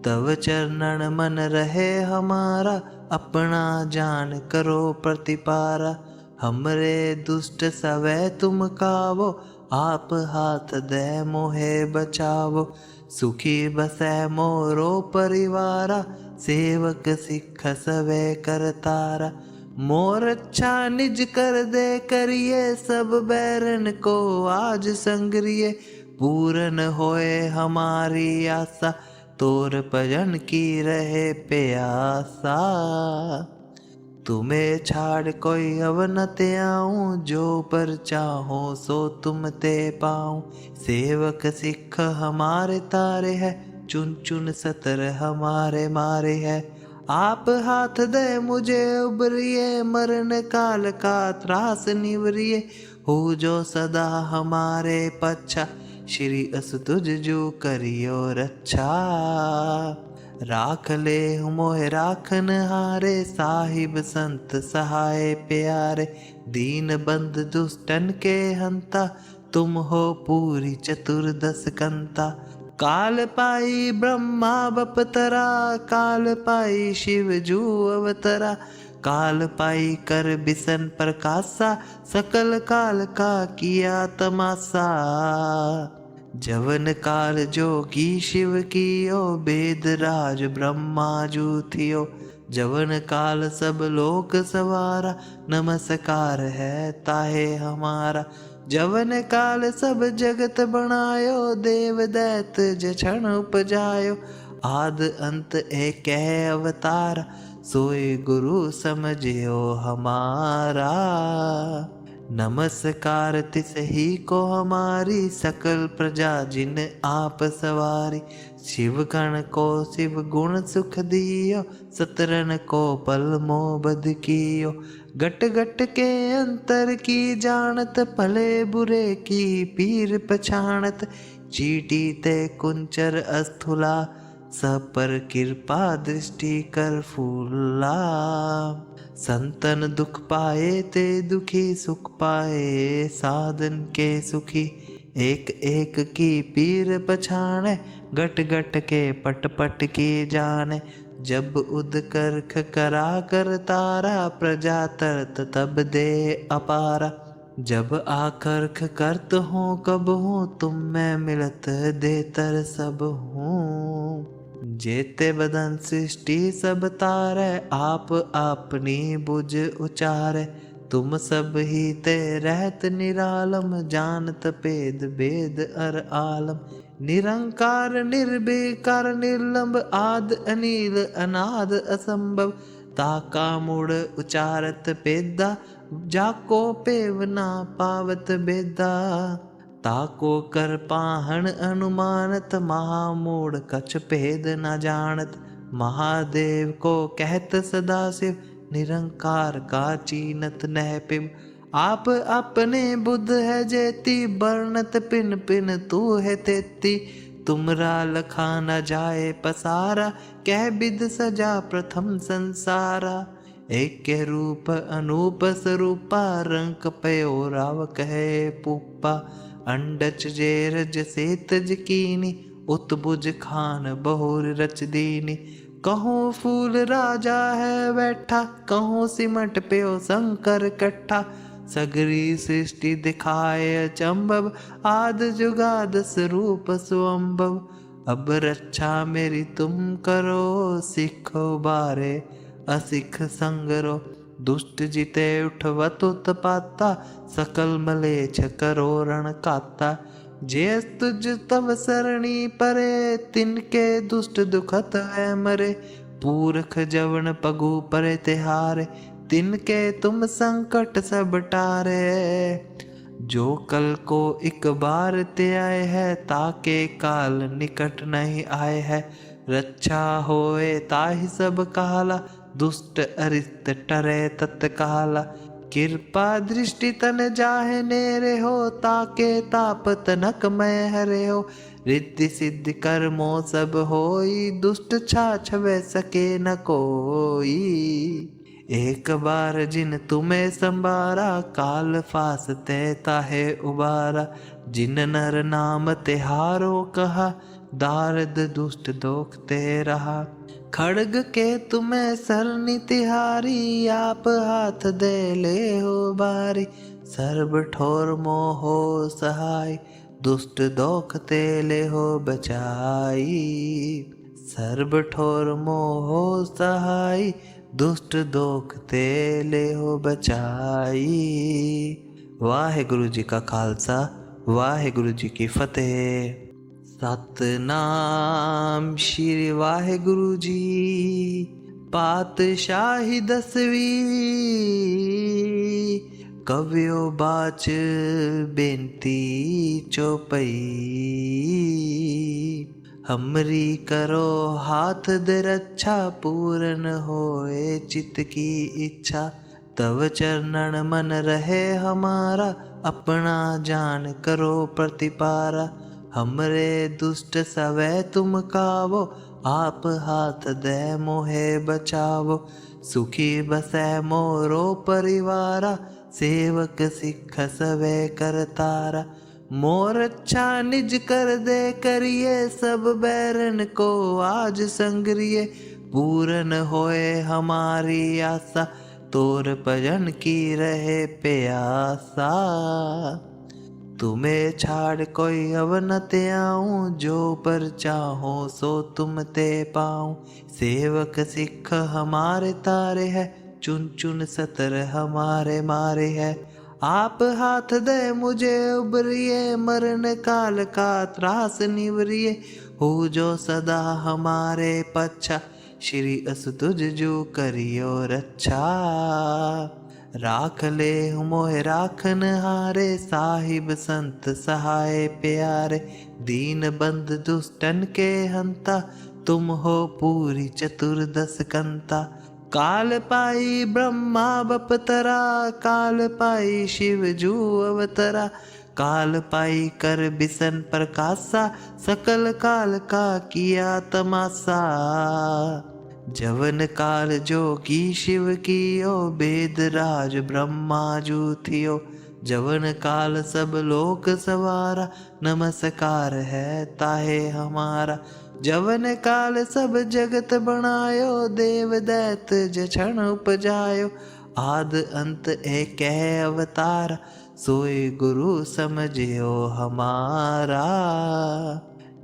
तव चरणन मन रहे हमारा, अपना जान करो प्रतिपारा। हमरे दुष्ट सवै तुम कावो, आप हाथ दे मोहे बचावो। सुखी बसै मोरो परिवारा, सेवक सिख सवै करतारा। मोर अच्छा निज कर दे करिए, सब बैरन को आज संग्रिय। पूरन होए हमारी आशा, तोर भजन की रहे प्यासा। तुम्हें छाड़ कोई अब न ते आऊं, जो पर चाहो सो तुम ते पाऊं। सेवक सिख हमारे तारे है, चुन चुन सतर हमारे मारे है। आप हाथ दे मुझे उबरिए, मरण काल का त्रास निवरिए। हो जो सदा हमारे पच्छा, श्री अस तुझ जो करियो रक्षा। राख ले मोह राखन हारे, साहिब संत सहाय प्यारे। दीन बंद दुष्टन के हंता, तुम हो पूरी चतुर्दश कंता। काल पाई ब्रह्मा बपतरा, काल पाई शिव जू अवतरा। काल पाई कर बिसन प्रकाशा, सकल काल का किया तमाशा। जवन काल जोगी शिव कियो, वेद राज ब्रह्मा जू थियो। जवन काल सब लोक सवारा, नमस्कार है ताहे हमारा। जवन काल सब जगत बनायो, देव दैत जछन उपजायो। आद अंत एक अवतार, सोए गुरु समझियो हमारा। नमस्कार तिस ही को हमारी, सकल प्रजा जिन आप सवारी। शिव गण को शिव गुण सुख दियो, सतरन को पल मोबद कियो। गट गट के अंतर की जानत, भले बुरे की पीर पछाणत। चीटी ते कुंचर अस्थुला, सब पर कृपा दृष्टि कर फूला। संतन दुख पाए ते दुखी सुख पाए, साधन के सुखी एक एक की पीर पछाणे। गट गट के पट पट की जाने, जब उद करख करा कर तारा। प्रजा तरत तब दे अपारा, जब आकर्ख करत हूँ कब हूँ। तुम मैं मिलत देतर सब हूँ। जेते बदन सृष्टि सब तारे, आप अपनी बुझ उचारे। तुम सब ही ते रहत निरालम, जानत भेद भेद अर आलम। निरंकार निर्विकार निर्लंब, आद अनिल अनाद असंभव। ताका मूड़ उचारत पेदा, जाको पेव ना पावत बेदा। ताको कर पाहन अनुमानत, महामूढ़ कछ भेद न जानत। महादेव को कहत सदा शिव, निरंकार का चीनत नह पिब। आप अपने बुद्ध है जेती, बरनत पिन पिन तू है तेती। तुमरा लखा न जाए पसारा, कह बिद सजा प्रथम संसारा। एक के रूप अनूप स्वरूपा, रंक पयो राव कहे पुप्पा। अंडच जेरज सेतज कीनी, उत्बुज खान बहुर रच दीनी। कहूँ फूल राजा है बैठा, कहूँ सिमट प्यो शंकर कट्ठा। सगरी सृष्टि दिखाए अचंभव, आद जुगाद स्वरूप सुअंभव। अब रक्षा मेरी तुम करो, सिखो बारे असिख संगरो। दुष्ट जिते उठवत उत्पाता, सकल मलेच्छ करो रण काता। जे तुझ तव सरणी परे, तिनके दुष्ट दुखत है मरे। पूरख जवन पगु परे तिहारे, तिनके तुम संकट सब टारे। जो कल को एक बार ते आए है, ताके काल निकट नहीं आए है। रक्षा होए ताहि सब काला, दुष्ट अरिष्ट टरे तत्काला। कृपा दृष्टि तन जाहे नेरे हो, ताके ताप तनक मैं हरे हो। रिद्धि सिद्धि कर्मो सब होई, दुष्ट छाछवे सके न कोई। एक बार जिन तुम्हें संबारा, काल फासते ताहे उबारा। जिन नर नाम तिहारो कहा, दारद दुष्ट दोख ते रहा। खड़ग के तुम्हें सरनि तिहारी, आप हाथ दे ले हो बारी। सर्ब ठोर मोहो सहाय, दुष्ट दोख ते ले हो बचाई। सर्ब ठोर मोहो सहाय, दुष्ट दोख ते ले हो बचाई। वाहेगुरु जी का खालसा, वाहेगुरु जी की फतेह। सतनाम श्री वाहेगुरु जी। पातशाही 10वीं, कवियो बाच बेनती चौपई। हमरी करो हाथ दे रक्षा, पूरन होए चित्त की इच्छा। तव चरणन मन रहे हमारा, अपना जान करो प्रतिपारा। हमरे दुष्ट सवै तुम कावो, आप हाथ दे मोहे बचावो। सुखी बसै मोरो परिवारा, सेवक सिख सवै करतारा। मोर अच्छा निज कर दे करिए, सब बैरन को आज संगरिए। पूरन होए हमारी आशा, तोर भजन की रहे प्यासा। तुम्हें छाड़ कोई अब न ते आऊं, जो पर चाहो सो तुम ते पाऊं। सेवक सिख हमारे तारे है, चुन चुन सतर हमारे मारे है। आप हाथ दे मुझे उबरिए, मरण काल का त्रास निवरिए। हो जो सदा हमारे पच्छा, श्री अस तुझ जो करियो रक्षा। राख ले मोहे राखन हारे, साहिब संत सहाय प्यारे। दीन बंद दुष्टन के हंता, तुम हो पूरी चतुर्दश कंता। काल पाई ब्रह्मा बपतरा, काल पाई शिव जू अवतरा। काल पाई कर बिसन प्रकाशा, सकल काल का किया तमाशा। जवन काल जोगी शिव कियो, वेद राज ब्रह्मा जू थियो। जवन काल सब लोक सवारा, नमस्कार है ताहे हमारा। जवन काल सब जगत बनायो, देव दैत जछन उपजायो। आद अंत एक है अवतार, सोए गुरु समझियो हमारा।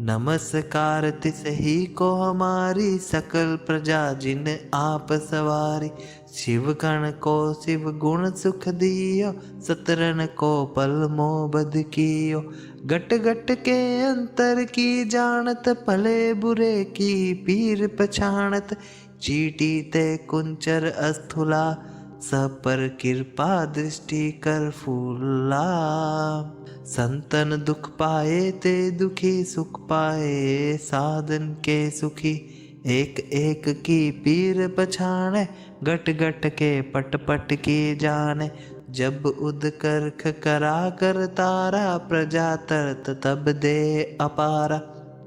नमस्कार तिस ही को हमारी, सकल प्रजा जिन आप सवारी। शिव गण को शिव गुण सुख दियो, सतरन को पल मोह बध कियो। गट गट के अंतर की जानत, भले बुरे की पीर पछाणत। चीटी ते कुंचर अस्थुला, सब पर कृपा दृष्टि कर फूला। संतन दुख पाए ते दुखी सुख पाए, साधन के सुखी एक एक की पीर पछाणे। गट गट के पट पट की जाने, जब उदकर्ख करा कर तारा, प्रजा तरत तब दे अपारा।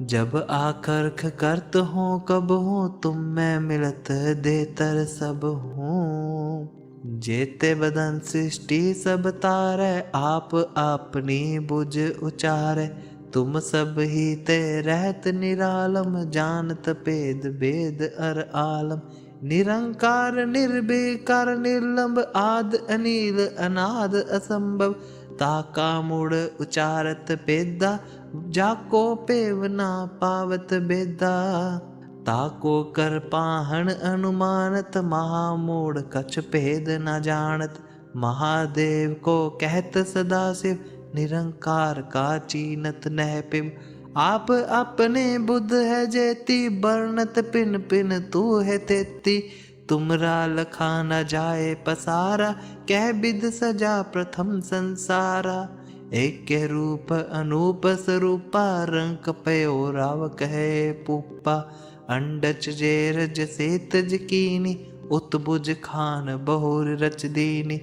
जब आकर्ख करत हो कब हो, तुम मैं मिलत देतर सब हूँ। जेते बदन सृष्टि सब तारै, आप अपनी बुझ उचारै। तुम सब ही ते रहत निरालम, जानत भेद भेद अर आलम। निरंकार निर्विकार निर्लंब, आद अनिल अनाद असंभव। ताका मूढ़ उचारत भेदा, जाको पेव ना पावत भेदा। ताको कर पाहन अनुमानत, महामूढ़ कछ भेद न जानत। महादेव को कहत सदा शिव, निरंकार का चीनत नह पिब। आप अपने बुद्ध है जेती, बरनत पिन पिन तू है तेती। तुमरा लखा न जाए पसारा, कह बिद सजा प्रथम संसारा। एक रूप अनूप स्वरूपा, रंक पयो राव कहे पुप्पा। अंडच जेरज सेतज कीनी, उत्बुज खान बहुर रच दीनी।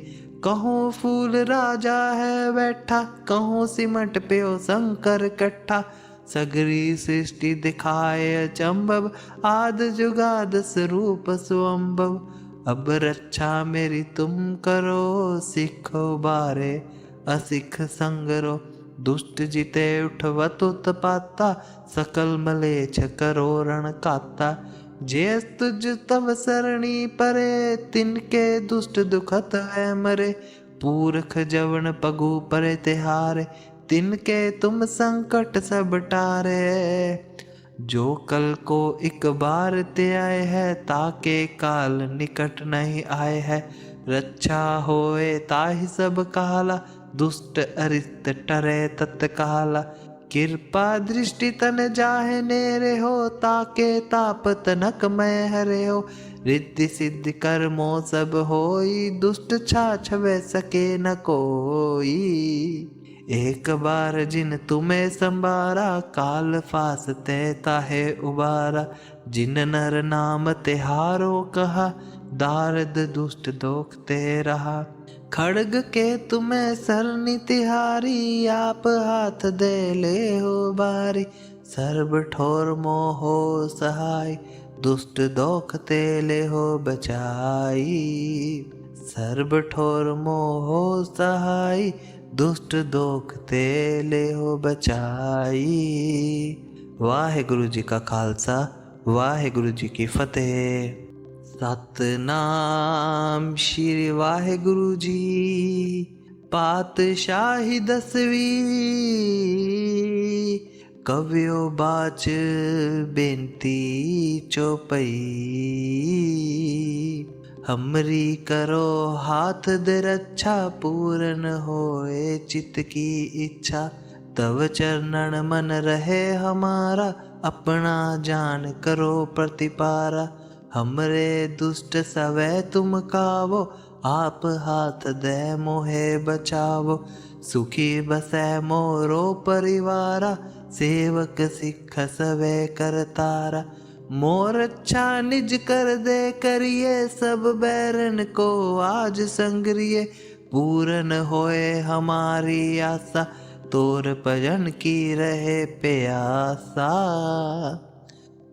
कहूँ फूल राजा है बैठा, कहूँ सिमट प्यो शंकर कट्ठा। सगरी सृष्टि दिखाए अचंभव, आद जुगाद स्वरूप सुअंभव। अब रक्षा मेरी तुम करो, सिखो बारे असिख संगरो। दुष्ट जिते उठवत उत्पाता, सकल मलेच्छ करो रण काता। जे तुझ तव सरणी परे, तिनके दुष्ट दुखत है मरे। पूरख जवन पगु परे तिहारे, तिनके तुम संकट सब टारे। जो कल को एक बार ते आए है, ताके काल निकट नहीं आए है। रक्षा होए ताहि सब काला, दुष्ट अरिष्ट टरे तत्काला। कृपा दृष्टि तन जाहे नेरे हो, ताके ताप तनक मैं हरे हो। रिद्धि सिद्धि कर्मो सब होई, दुष्ट छाछवे सके न कोई। एक बार जिन तुम्हें संबारा, काल फासते ताहे उबारा। जिन नर नाम तिहारो कहा, दारद दुष्ट दोख ते रहा। खड़ग के तुम्हें सरनी तिहारी, आप हाथ दे ले हो बारी। सर्ब ठोर मोहो सहाय, दुष्ट दोख ते ले हो बचाई। सर्ब ठोर मोहो सहाय, दुष्ट दोख ते ले हो बचाई। वाहेगुरु जी का खालसा, वाहेगुरु जी की फतेह। सतनाम श्री वाहेगुरु जी। पातशाही 10वीं, कवियो बाच बेनती चौपई। हमरी करो हाथ दे रक्षा, पूरन होए चित्त की इच्छा। तव चरणन मन रहे हमारा, अपना जान करो प्रतिपारा। हमरे दुष्ट सवै तुम कावो, आप हाथ दे मोहे बचावो। सुखी बसै मोरो परिवारा, सेवक सिख सवै करतारा। मोर अच्छा निज कर दे करिए, सब बैरन को आज संगरिए। पूरन होए हमारी आशा, तोर भजन की रहे प्यासा।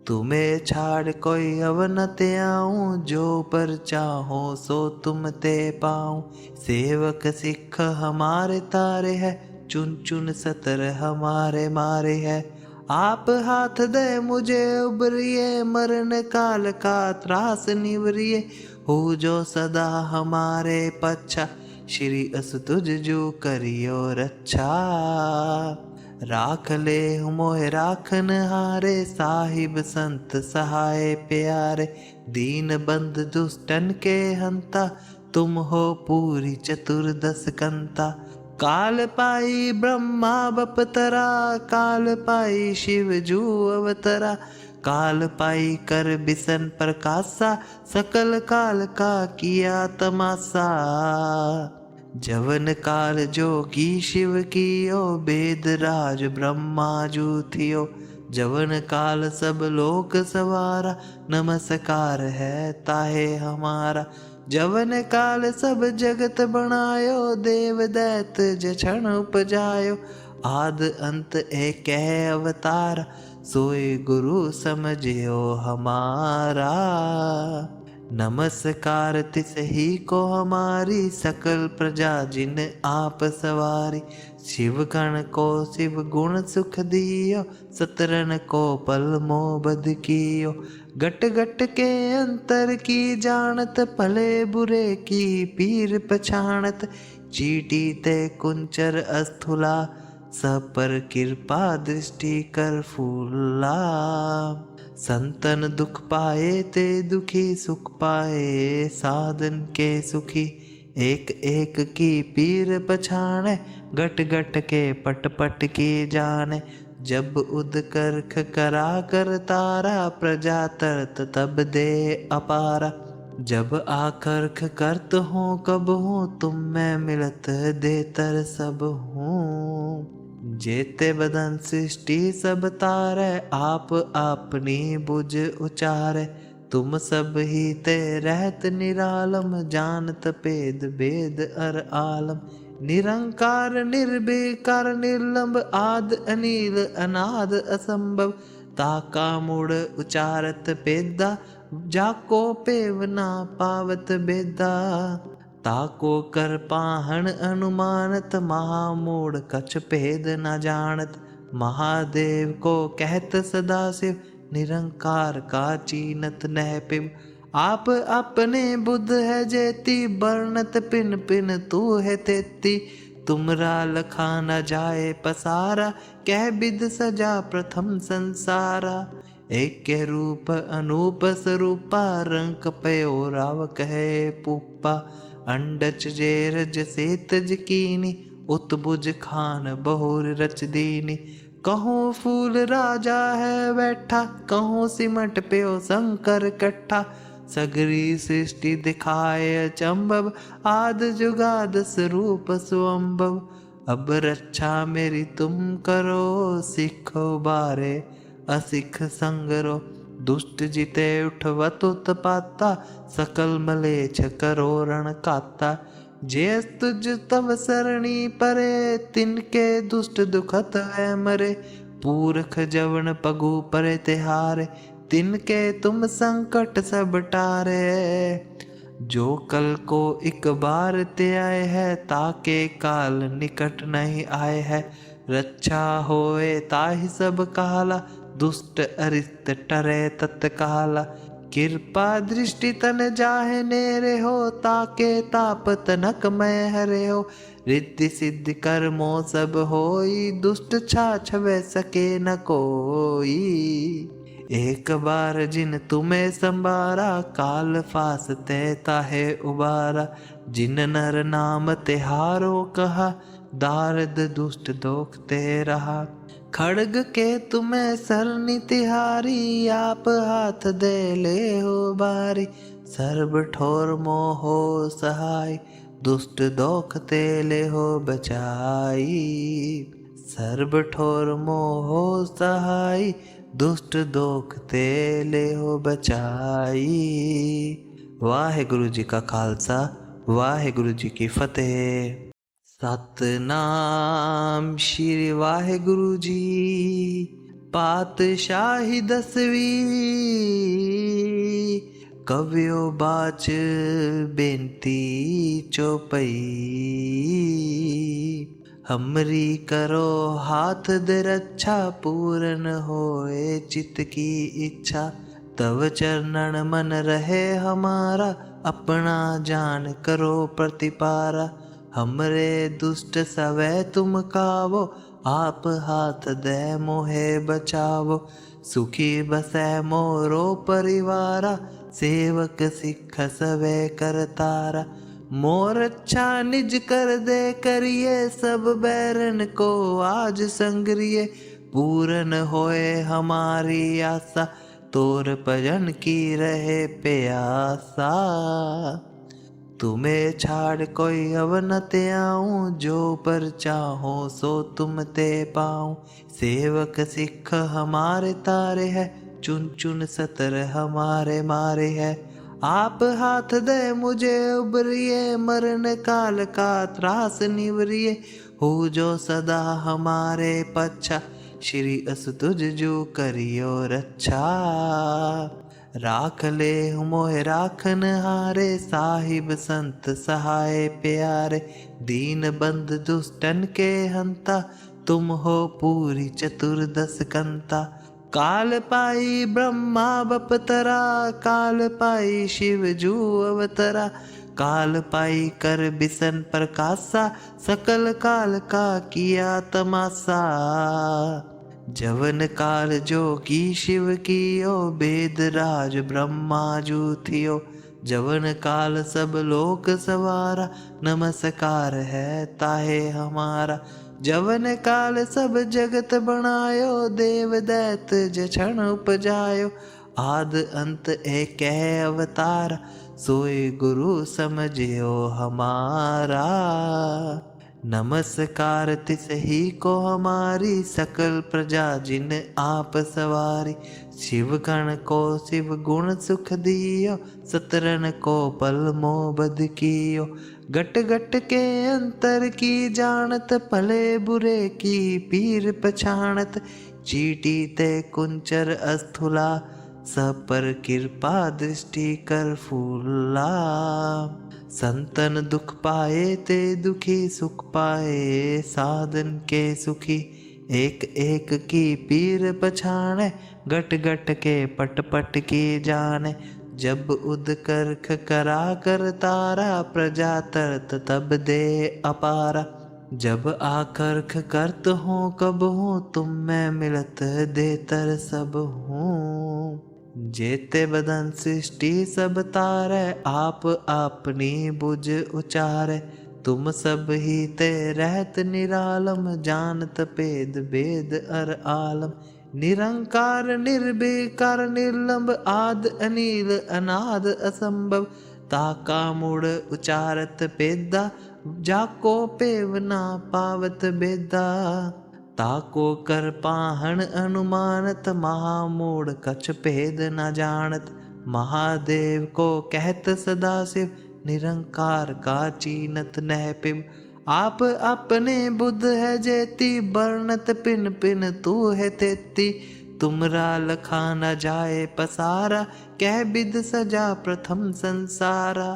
तुम्हें छाड़ कोई अब न ते आऊं, जो पर चाहो सो तुम ते पाऊं। सेवक सिख हमारे तारे है, चुन चुन सतर हमारे मारे है। आप हाथ दे मुझे उबरिए, मरण काल का त्रास निवरिए। हो जो सदा हमारे पच्छा, श्री अस तुझ जो करियो रक्षा। राख ले मोह राखन हारे, साहिब संत सहाय प्यारे। दीन बंद दुष्टन के हंता, तुम हो पूरी चतुर्दश कंता। काल पाई ब्रह्मा बपतरा, काल पाई शिव जू अवतरा। काल पाई कर बिसन प्रकाशा, सकल काल का किया तमाशा। जवन काल जोगी शिव कियो, वेद राज ब्रह्मा जू थियो। जवन काल सब लोक सवारा, नमस्कार है ताहे हमारा। जवन काल सब जगत बनायो, देव दैत जछण उपजायो। आद अंत एक अवतार, सोई गुरु समझियो हमारा। नमस्कार तिसही को हमारी, सकल प्रजा जिन आप सवारी। शिव गण को शिव गुण सुख दियो, सतरन को पल मोबद कियो। गट गट के अंतर की जानत, भले बुरे की पीर पछाणत। चीटी ते कुंचर अस्थुला, सब पर कृपा दृष्टि कर फूला। संतन दुख पाए ते दुखी सुख पाए, साधन के सुखी एक एक की पीर पछाणे। गट गट के पट पट की जाने, जब उद करख करा कर तारा। प्रजा तरत तब दे अपारा, जब आकर्ख करत हो कब हो। तुम मैं मिलत देतर सब हूँ। जेते बदन सृष्टि सब तारे, आप अपनी बुझ उचारे। तुम सब ही ते रहत निरालम, जानत भेद भेद अर आलम। निरंकार निर्विकार निर्लंब, आद अनील अनाद असंभव। ताका मूढ़ उचारत भेदा, जाको पेव ना पावत भेदा। ताको कर पाहन अनुमानत, महामूढ़ कछ भेद न जानत। महादेव को कहत सदाशिव, निरंकार का चीनत नह पिब। आप अपने बुद्ध है जेती, बरनत पिन पिन तू है तेती। तुमरा लखा न जाए पसारा, कह बिद सजा प्रथम संसारा। एक के रूप अनूप स्वरूपा, रंक पयो राव कहे पुप्पा। अंडच जेरज सेतज कीनी, उत्बुज खान बहुर रच दीनी। कहूँ फूल राजा है बैठा, कहूँ सिमट प्यो शंकर कट्ठा। सगरी सृष्टि दिखाए अचंभव, आद जुगाद स्वरूप सुअंभव। अब रक्षा मेरी तुम करो, सिखो बारे असिख संगरो। दुष्ट जिते उठवत उत्पाता, सकल मलेच्छ करो रण काता। जे तुझ तव सरणी परे, तिनके दुष्ट दुखत है मरे। पूरख जवन पगु परे तिहारे, तिनके तुम संकट सब टारे। जो कल को एक बार ते आए है, ताके काल निकट नहीं आए है। रक्षा होए ताहि सब काला, दुष्ट अरिष्ट टरे तत्काला। कृपा दृष्टि तन जाहे नेरे हो, ताके ताप तनक मैं हरे हो। रिद्धि सिद्धि कर्मो सब होई, दुष्ट छाछ वे सके न कोई। एक बार जिन तुम्हें संबारा, काल फासते ताहे उबारा। जिन नर नाम तिहारो कहा, दारद दुष्ट दोख ते रहा। खड़ग के तुम्हें सरनी तिहारी, आप हाथ दे ले हो बारी। सर्व ठोर मोहो सहाय, दुष्ट दोख ते ले हो बचाई। सर्व ठोर मोहो सहाय, दुष्ट दोख ते ले हो बचाई। वाहेगुरु जी का खालसा, वाहेगुरु जी की फतेह। सतनाम श्री वाहेगुरु जी। पातशाही 10वीं, कव्यो बाच बेनती चौपई। हमरी करो हाथ दे रक्षा, पूर्ण होए चित्त की इच्छा। तव चरणन मन रहे हमारा, अपना जान करो प्रतिपारा। हमरे दुष्ट सवै तुम कावो, आप हाथ दे मोहे बचावो। सुखी बसै मोरो परिवारा, सेवक सिख सवै करतारा। मोर अच्छा निज कर दे करिए, सब बैरन को आज संग्रिय। पूरन होए हमारी आशा, तोर भजन की रहे प्यासा। तुम्हें छाड़ कोई अब न ते आऊं, जो पर चाहो सो तुम ते पाऊं। सेवक सिख हमारे तारे है, चुन चुन सतर हमारे मारे है। आप हाथ दे मुझे उबरिए, मरण काल का त्रास निवरिए। हो जो सदा हमारे पच्छा, श्री अस तुझ जो करियो रक्षा। राख ले मोह राखन हारे, साहिब संत सहाय प्यारे। दीन बंद दुष्टन के हंता, तुम हो पूरी चतुर्दश कंता। काल पाई ब्रह्मा बपतरा, काल पाई शिव जू अवतरा। काल पाई कर बिसन प्रकाशा, सकल काल का किया तमाशा। जवन काल जोगी शिव कियो, वेद राज ब्रह्मा जू थियो। जवन काल सब लोक सवारा, नमस्कार है ताहे हमारा। जवन काल सब जगत बनायो, देव दैत जछन उपजायो। आद अंत एक अवतार, सोए गुरु समझियो हमारा। नमस्कार तिस ही को हमारी, सकल प्रजा जिन आप सवारी। शिव गण को शिव गुण सुख दियो, सतरन को पल मोबद कियो। गट गट के अंतर की जानत, भले बुरे की पीर पछाणत। चीटी ते कुंचर अस्थुला, सब पर कृपा दृष्टि कर फूला। संतन दुख पाए ते दुखी सुख पाए, साधन के सुखी एक एक की पीर पछाणे। गट गट के पट पट की जाने, जब उद करख करा कर तारा। प्रजा तरत तब दे अपारा, जब आकर्ख करत हो कब हो। तुम मैं मिलत देतर सब हूँ। जेते बदन सृष्टि सब तारे, आप अपनी बुझ उचारे। तुम सब ही ते रहत निरालम, जानत भेद भेद अर आलम। निरंकार निर्विकार निर्लंब, आद अनिल अनाद असंभव। ताका मूड़ उचारत पेदा, जाको पेव ना पावत बेदा। ताको कर पाहन अनुमानत, महामूढ़ कछ भेद न जानत। महादेव को कहत सदा शिव, निरंकार का चीनत नह पिब। आप अपने बुद्ध है जेती, बरनत पिन पिन तू है तेती। तुमरा लखा न जाए पसारा, कह बिद सजा प्रथम संसारा।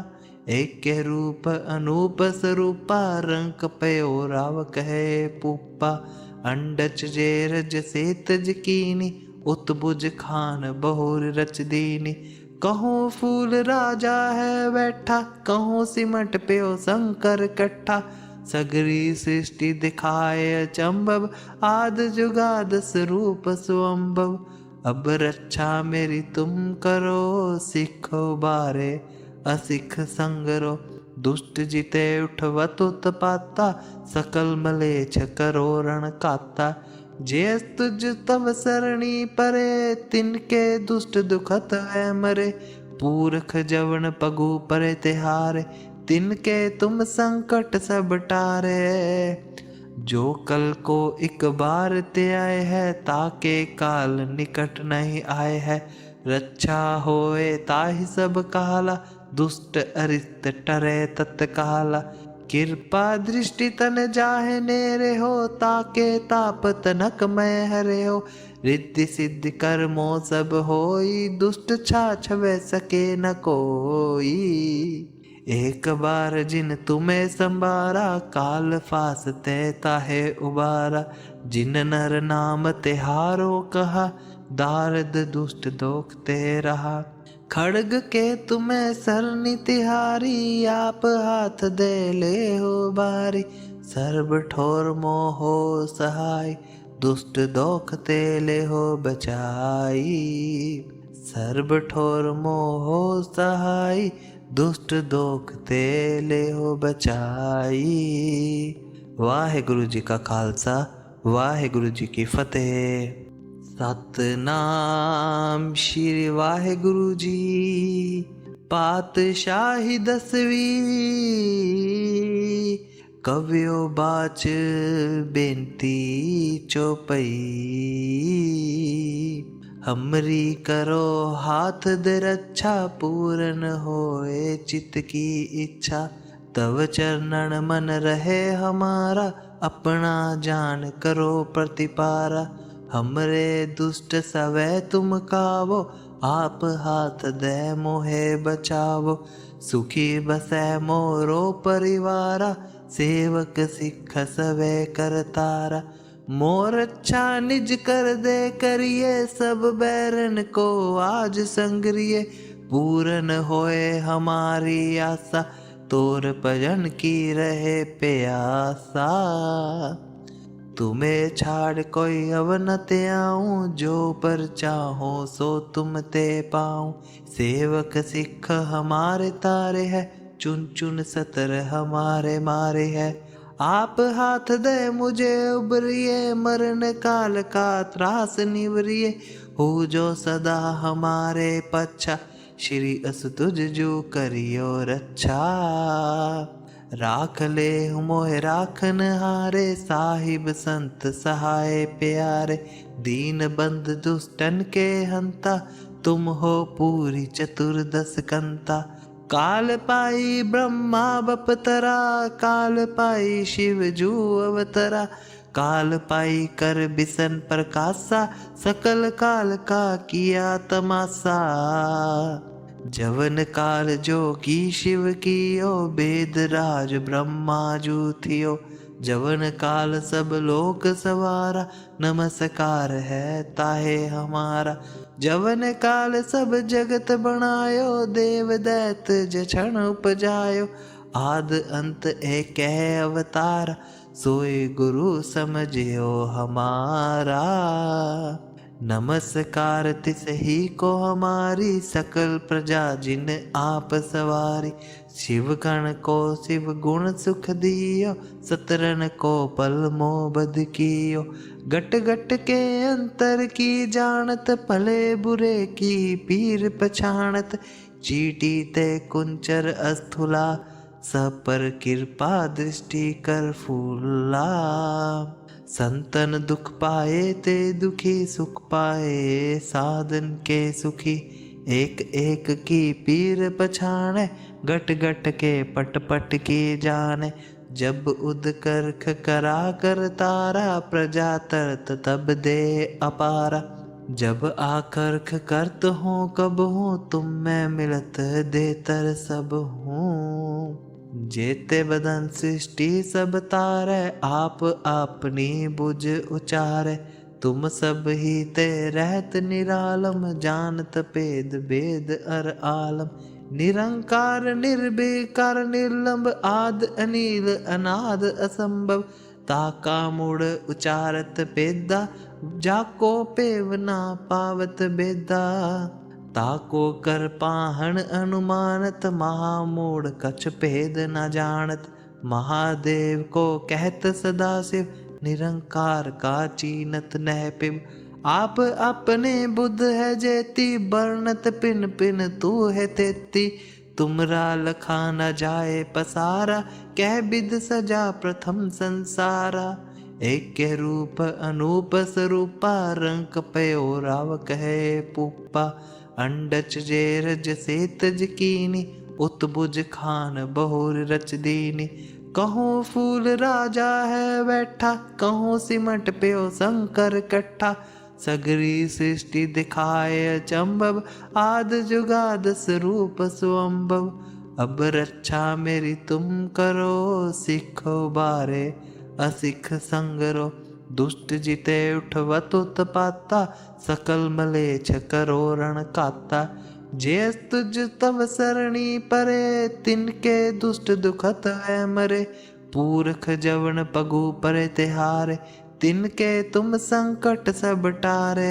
एक के रूप अनूप स्वरूपा, रंक पयो राव कहे पुप्पा। अंडच जेरज सेतज कीनी, उत्बुज खान बहुर रच दीनी। कहूँ फूल राजा है बैठा, कहूँ सिमट प्यो शंकर कट्ठा। सगरी सृष्टि दिखाए अचंभव, आद जुगाद स्वरूप सुअंभव। अब रक्षा मेरी तुम करो, सिखो बारे असिख संगरो। दुष्ट जिते उठवत उत्पाता, सकल मलेच्छ करो रण काता। जेस तुझ तव सरणी परे, तिनके दुष्ट दुखत है मरे। पूरख जवन पगु परे तिहारे, तिनके तुम संकट सब टारे। जो कल को एक बार ते आए है, ताके काल निकट नहीं आए है। रक्षा होए ताहि सब काला, दुष्ट अरिष्ट टरे तत्काला। कृपा दृष्टि तन जाहे नेरे हो, ताके ताप तनक मैं हरे हो। रिद्धि सिद्धि कर्मो सब होई, दुष्ट छाछवे सके न कोई। एक बार जिन तुम्हें संबारा, काल फासते ताहे उबारा। जिन नर नाम तिहारो कहा, दारद दुष्ट दोख ते रहा। खड़ग के तुम्हें सरनि तिहारी, आप हाथ दे ले हो बारी। सर्ब ठोर मोहो सहाय, दुष्ट दोख ते ले हो बचाई। सर्ब ठोर मोहो सहाय, दुष्ट दोख ते ले हो बचाई। वाहेगुरु जी का खालसा, वाहेगुरु जी की फतेह। सतनाम श्री वाहेगुरु जी। पातशाही 10वीं, कवियो बाच बेनती चौपई। हमरी करो हाथ दे रक्षा, पूर्ण होए चित्त की इच्छा। तव चरणन मन रहे हमारा, अपना जान करो प्रतिपारा। हमरे दुष्ट सवै तुम कावो, आप हाथ दे मोहे बचावो। सुखी बसै मोरो परिवारा, सेवक सिख सवे करतारा। मोर अच्छा निज कर दे करिए, सब बैरन को आज संग्रिय। पूरन होए हमारी आशा, तोर भजन की रहे प्यासा। तुम्हें छाड़ कोई अब न ते आऊं, जो पर चाहो सो तुम ते पाऊं। सेवक सिख हमारे तारे है, चुन चुन सतर हमारे मारे है। आप हाथ दे मुझे उबरिए, मरण काल का त्रास निवरिए। हो जो सदा हमारे पच्छा, श्री अस तुझ जो करियो रक्षा। राख ले मोहे राखन हारे, साहिब संत सहाय प्यारे। दीन बंद दुष्टन के हंता, तुम हो पूरी चतुर्दश कंता। काल पाई ब्रह्मा बपतरा, काल पाई शिव जू अवतरा। काल पाई कर बिसन प्रकाशा, सकल काल का किया तमाशा। जवन काल जोगी शिव कियो, वेद राज ब्रह्मा जू थियो। जवन काल सब लोक सवारा, नमस्कार है ताहे हमारा। जवन काल सब जगत बनायो, देव दैत जछन उपजायो। आद अंत एक है अवतार, सोए गुरु समझियो हमारा। नमस्कार तिस ही को हमारी, सकल प्रजा जिन आप सवारी। शिव गण को शिव गुण सुख दियो, सतरन को पल मोह बध कियो। गट गट के अंतर की जानत, भले बुरे की पीर पछाणत। चीटी ते कुंचर अस्थुला, सब पर कृपा दृष्टि कर फूला। संतन दुख पाए ते दुखी सुख पाए, साधन के सुखी एक एक की पीर पछाणे। गट गट के पट पट की जाने, जब उद करख करा कर तारा। प्रजा तरत तब दे अपारा, जब आकर्ख करत हो कब हूँ। तुम मैं मिलत दे तर सब हूँ। जेते बदन सृष्टि सब तारे, आप अपनी बुझ उचारे। तुम सब ही ते रहत निरालम, जानत भेद भेद अर आलम। निरंकार निर्विकार निर्लंब, आद अनिल अनाद असंभव। ताका मुड़ उचारत पेदा, जाको पेव ना पावत बेदा। ताको कर पाहन अनुमानत, महामूढ़ कछ भेद न जानत। महादेव को कहत सदाशिव, निरंकार का चीनत नह पिब। आप अपने बुद्ध है जेती, बरनत पिन पिन तू है तेती। तुमरा लखा न जाए पसारा, कह बिद सजा प्रथम संसारा। एक के रूप अनूप स्वरूपा, रंक पयो राव कहे पुप्पा। अंडच जेरज सेतज कीनी, उत्बुज खान बहुर रच दीनी। कहूँ फूल राजा है बैठा, कहूँ सिमट प्यो शंकर कट्ठा। सगरी सृष्टि दिखाए अचंभव, आद जुगाद स्वरूप सुअंभव। अब रक्षा मेरी तुम करो, सिखो बारे असिख संगरो। दुष्ट जिते उठवत उत्पाता, सकल मलेच्छ करो रण काता। जे तुझ तव सरणी परे, तिनके दुष्ट दुखत है मरे। पूरख जवन पगु परे तिहारे, तिनके तुम संकट सब टारे।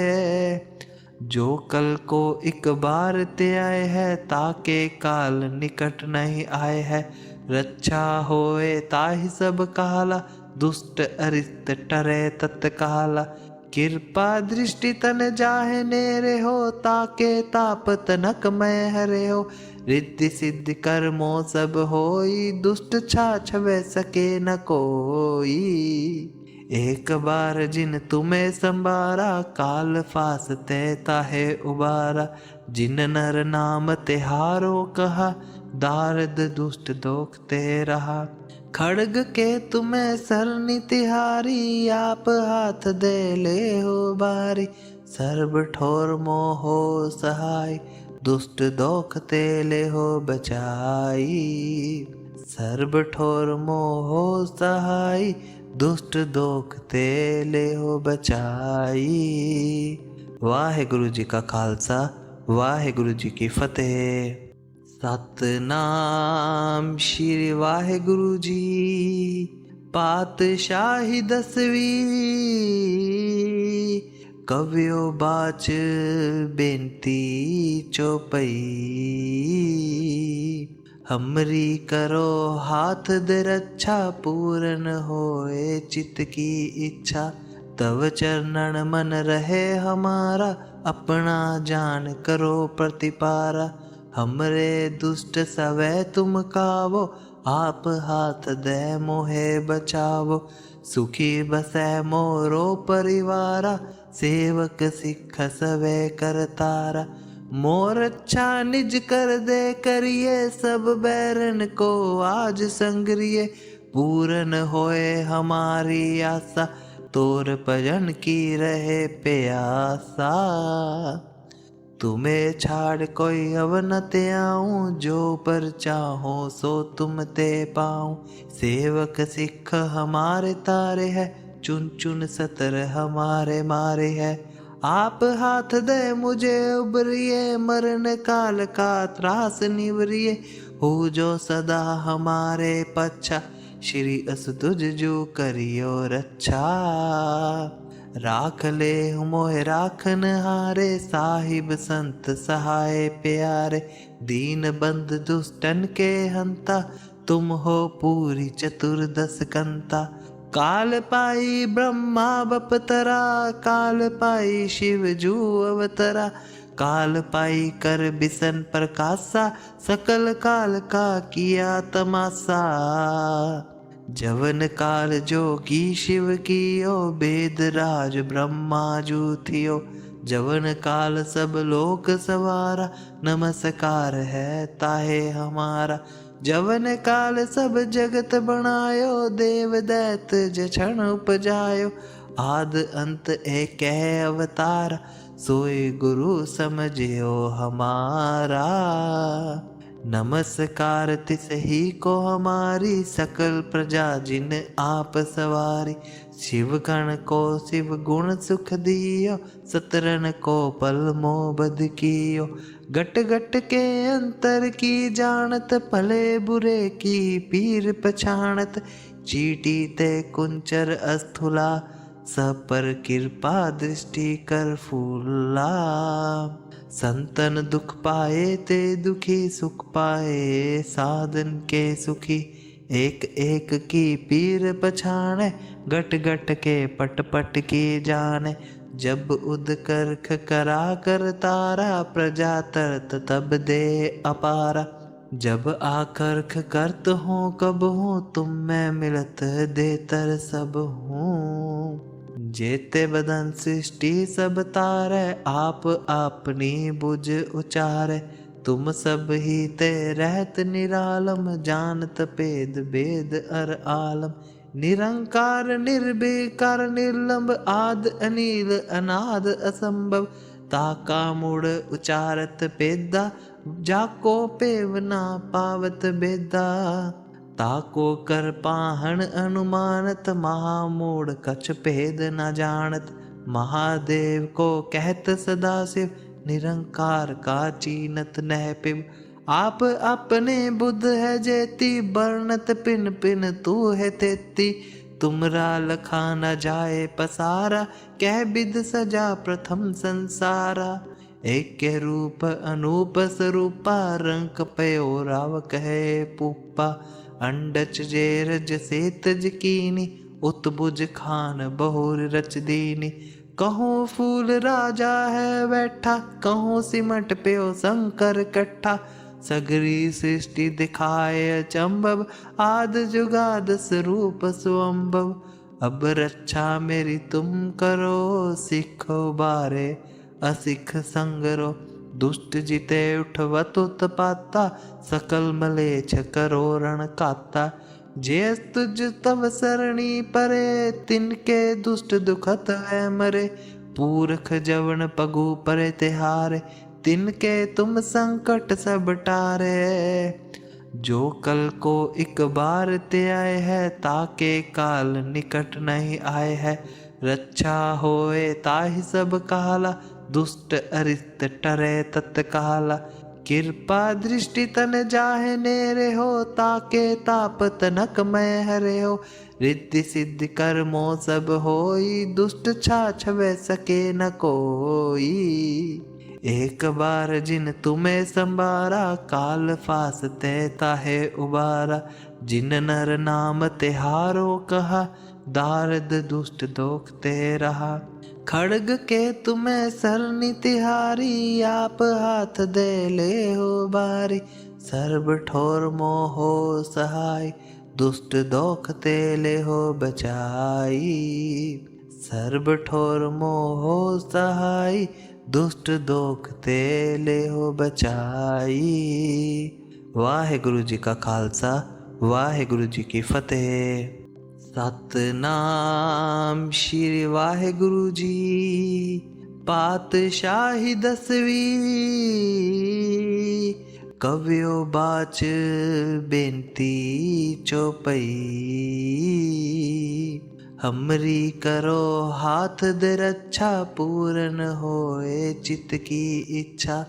जो कल को एक बार ते आए है, ताके काल निकट नहीं आए है। रक्षा होए ताहि सब काला, दुष्ट अरिष्ट टरे तत्काला। कृपा दृष्टि तन जाहे नेरे हो, ताके ताप तनक मैं हरे हो। रिद्धि सिद्धि कर्मो सब होई, दुष्ट छा छवे सके न कोई। एक बार जिन तुम्हें संभारा, काल फासते ताहे उबारा। जिन नर नाम तिहारो कहा, दारद दुष्ट दोख ते रहा। खड़ग के तुम्हें सरनी तिहारी, आप हाथ दे ले हो बारी। सर्ब ठोर मोहो सहाय, दुष्ट दोख ते ले हो बचाई। सर्ब ठोर मोहो सहाय, दुष्ट दोख ते ले हो बचाई। वाहेगुरु जी का खालसा, वाहेगुरु जी की फतेह। सतनाम श्री वाहेगुरु जी। पातशाही 10वीं, कवियो बाच बेनती चौपई। हमरी करो हाथ दे रक्षा, पूर्ण होए चित्त की इच्छा। तव चरणन मन रहे हमारा, अपना जान करो प्रतिपारा। हमरे दुष्ट सवै तुम कावो, आप हाथ दे मोहे बचावो। सुखी बसै मोरो परिवारा, सेवक सिख सवै करतारा। मोर अच्छा निज कर दे करिए, सब बैरन को आज संग्रिय। पूरन होए हमारी आशा, तोर भजन की रहे प्यासा। तुम्हें छाड़ कोई अब न ते आऊं, जो पर चाहो सो तुम ते पाऊं। सेवक सिख हमारे तारे है, चुन चुन सतर हमारे मारे है। आप हाथ दे मुझे उबरिए, मरण काल का त्रास निवरिए। हो जो सदा हमारे पच्छा, श्री अस तुझ जो करियो रक्षा। राख ले मोह राखन हारे, साहिब संत सहाय प्यारे। दीन बंद दुष्टन के हंता, तुम हो पूरी चतुर्दश कंता। काल पाई ब्रह्मा बपतरा, काल पाई शिव जू अवतरा। काल पाई कर बिसन प्रकाशा, सकल काल का किया तमाशा। जवन काल जोगी शिव कियो, वेद राज ब्रह्मा जू थियो। जवन काल सब लोक सवारा, नमस्कार है ताहे हमारा। जवन काल सब जगत बनायो, देव दैत जछन उपजायो। आद अंत एक अवतार, सोई गुरु समझियो हमारा। नमस्कार तिस ही को हमारी, सकल प्रजा जिन आप सवारी। शिव गण को शिव गुण सुख दियो, सतरन को पल मोबद कियो। गट गट के अंतर की जानत, भले बुरे की पीर पछाणत। चीटी ते कुंचर अस्थुला, सब पर कृपा दृष्टि कर फूला। संतन दुख पाए ते दुखी सुख पाए, साधन के सुखी एक एक की पीर पछाणे। गट गट के पट पट की जाने, जब उद करख करा कर तारा। प्रजा तरत तब दे अपारा, जब आकर्ख करत हो कब हो। तुम मैं मिलत देतर सब हूँ। जेते बदन सृष्टि सब तारे, आप अपनी बुझ उचारे। तुम सब ही ते रहत निरालम, जानत भेद भेद अर आलम। निरंकार निर्विकार निर्लंब, आद अनील अनाद असंभव। ताका मुड़ उचारत पेदा, जाको पेव ना पावत बेदा। ताको कर पाहन अनुमानत, महामूढ़ कछ भेद न जानत। महादेव को कहत सदा शिव, निरंकार का चीनत नह पिब। आप अपने बुद्ध है जेती, बरनत पिन पिन तू है तेती। तुमरा लखा न जाए पसारा, कह बिद सजा प्रथम संसारा। एक के रूप अनूप स्वरूपा, रंक पयो राव कहे पुप्पा। अंडच जेरज सेतज कीनी, उत्बुज खान बहुर रच दीनी। कहूँ फूल राजा है बैठा, कहूँ सिमट प्यो शंकर कट्ठा। सगरी सृष्टि दिखाए अचंभव, आद जुगाद स्वरूप सुअंभव। अब रक्षा मेरी तुम करो, सिखो बारे असिख संगरो। दुष्ट जिते उठवत उत्पाता, सकल मलेच्छ करो रण काता। जे तुझ तव सरणी परे, तिनके दुष्ट दुखत है मरे। पूरख जवन पगु परे तिहारे, तिनके तुम संकट सब टारे। जो कल को एक बार ते आए है, ताके काल निकट नहीं आए है। रक्षा होए ताहि सब काला, दुष्ट अरिष्ट टरे तत्काला। कृपा दृष्टि तन जाहे नेरे हो, ताके ताप तनक मैं हरे हो। रिद्धि सिद्धि कर्मो सब होई, दुष्ट छाछवे सके न कोई। एक बार जिन तुम्हें संबारा, काल फासते ताहे उबारा। जिन नर नाम तिहारो कहा, दारद दुष्ट दोख ते रहा। खड़ग के तुम्हें सरनी तिहारी, आप हाथ दे ले हो बारी। सर्व ठोर मोहो सहाय, दुष्ट दोख ते ले हो बचाई। सर्व ठोर मोहो सहाय, दुष्ट दोख ते ले हो बचाई। वाहेगुरु जी का खालसा, वाहेगुरु जी की फतेह। सतनाम श्री वाहेगुरु जी। पातशाही 10वीं, कवियो बाच बेनती चौपई। हमरी करो हाथ दे रक्षा, पूर्ण होए चित्त की इच्छा।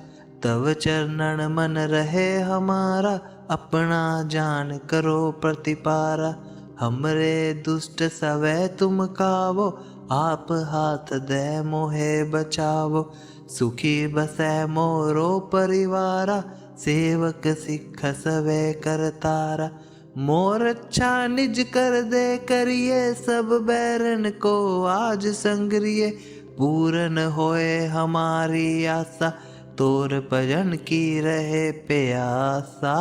तव चरणन मन रहे हमारा, अपना जान करो प्रतिपारा। हमरे दुष्ट सवै तुम कावो, आप हाथ दे मोहे बचावो। सुखी बसै मोरो परिवारा, सेवक सिख सवै करतारा। मोर अच्छा निज कर दे करिए, सब बैरन को आज संग्रिय। पूरन होए हमारी आशा, तोर भजन की रहे प्यासा।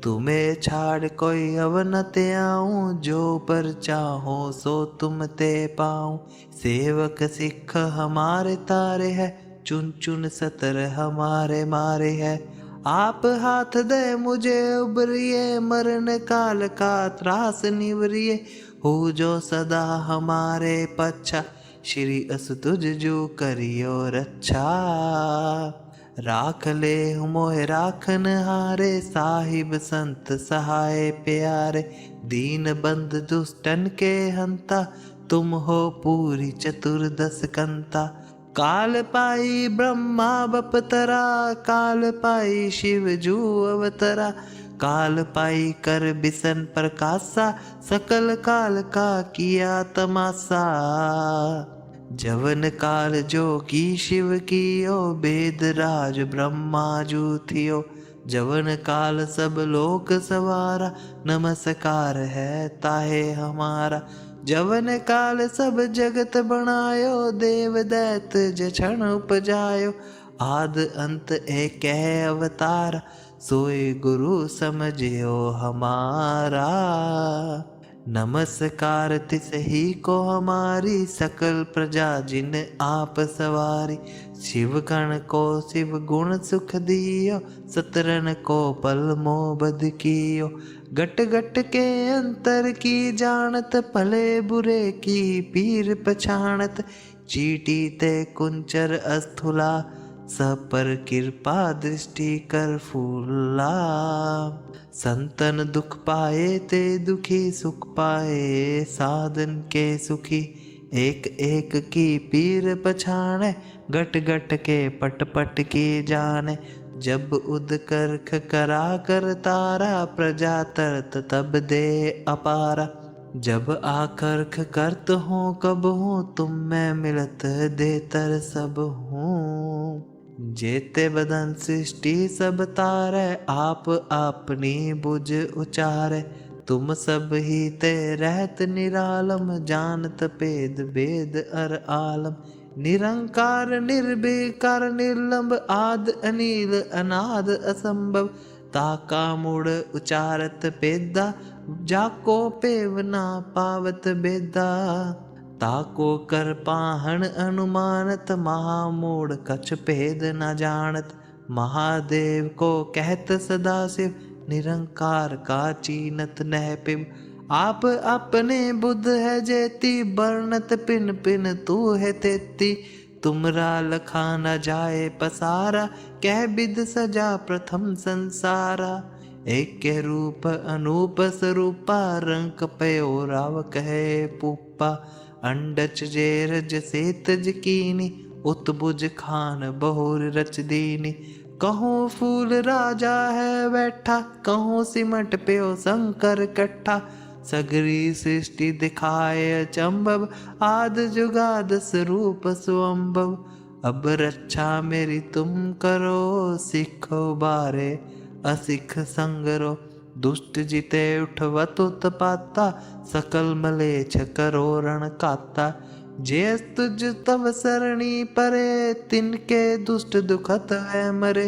तुम्हें छाड़ कोई अब न ते आऊं, जो पर चाहो सो तुम ते पाऊं। सेवक सिख हमारे तारे है, चुन चुन सतर हमारे मारे है। आप हाथ दे मुझे उबरिए, मरण काल का त्रास निवरिए। हो जो सदा हमारे पच्छा, श्री अस तुझ जो करियो रक्षा। राख ले मोह राखन हारे, साहिब संत सहाय प्यारे। दीन बंद दुष्टन के हंता, तुम हो पूरी चतुर्दश कंता। काल पाई ब्रह्मा बपतरा, काल पाई शिव जू अवतरा। काल पाई कर बिसन प्रकाशा, सकल काल का किया तमाशा। जवन काल जोगी शिव कियो, वेद राज ब्रह्मा जू थियो। जवन काल सब लोक सवारा, नमस्कार है ताहे हमारा। जवन काल सब जगत बनायो, देव दैत जछन उपजायो। आद अंत एक है अवतार, सोए गुरु समझियो हमारा। नमस्कार तिस ही को हमारी, सकल प्रजा जिन आप सवारी। शिव गण को शिव गुण सुख दियो, सतरन को पल मोबद कियो। गट गट के अंतर की जानत, भले बुरे की पीर पछाणत। चीटी ते कुंचर अस्थुला, सब पर कृपा दृष्टि कर फूला। संतन दुख पाए ते दुखी सुख पाए, साधन के सुखी एक एक की पीर पछाणे। गट गट के पट पट की जाने, जब उद करख करा कर तारा। प्रजा तरत तब दे अपारा, जब आकर्ख करत हो कब हो। तुम मैं मिलत देतर सब हूँ। जेते बदन सृष्टि सब तारे, आप अपनी बुझ उचारे। तुम सब ही ते रहत निरालम, जानत भेद भेद अर आलम। निरंकार निर्विकार निर्लंब, आद अनिल अनाद असंभव। ताका मुड़ उचारत पेदा, जाको पेव ना पावत बेदा। ताको कर पाहन अनुमानत, महामूढ़ कछ भेद न जानत। महादेव को कहत सदाशिव, निरंकार का चीनत नह पिब। आप अपने बुद्ध है जेती, बरनत पिन पिन तू है तेती। तुमरा लखा न जाए पसारा, कह बिद सजा प्रथम संसारा। एक के रूप अनूप स्वरूपा, रंक पयो राव कहे पुप्पा। अंडच जेरज सेतज कीनी, उत्बुज खान बहुर रच दीनी। कहूँ फूल राजा है बैठा, कहूँ सिमट प्यो शंकर कट्ठा। सगरी सृष्टि दिखाए अचंभव, आद जुगाद स्वरूप सुअंभव। अब रक्षा मेरी तुम करो, सिखो बारे असिख संगरो। दुष्ट जिते उठवत उत्पाता, सकल मलेच्छ करो रण काता। जे तुझ तव सरणी परे, तिनके दुष्ट दुखत है मरे।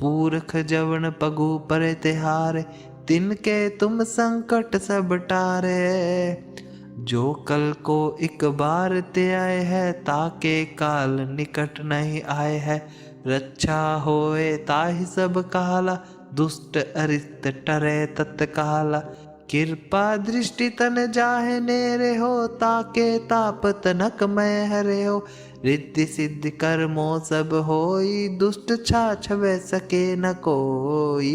पूरख जवन पगु परे तिहारे, तिनके तुम संकट सब टारे। जो कल को एक बार ते आए है, ताके काल निकट नहीं आए है। रक्षा होए ताहि सब काला, दुष्ट अरिष्ट टरे तत्काला। कृपा दृष्टि तन जाहे नेरे हो, ताके ताप तनक मैं हरे हो। रिद्धि सिद्धि कर्मो सब होई, दुष्ट छाछवे सके न कोई।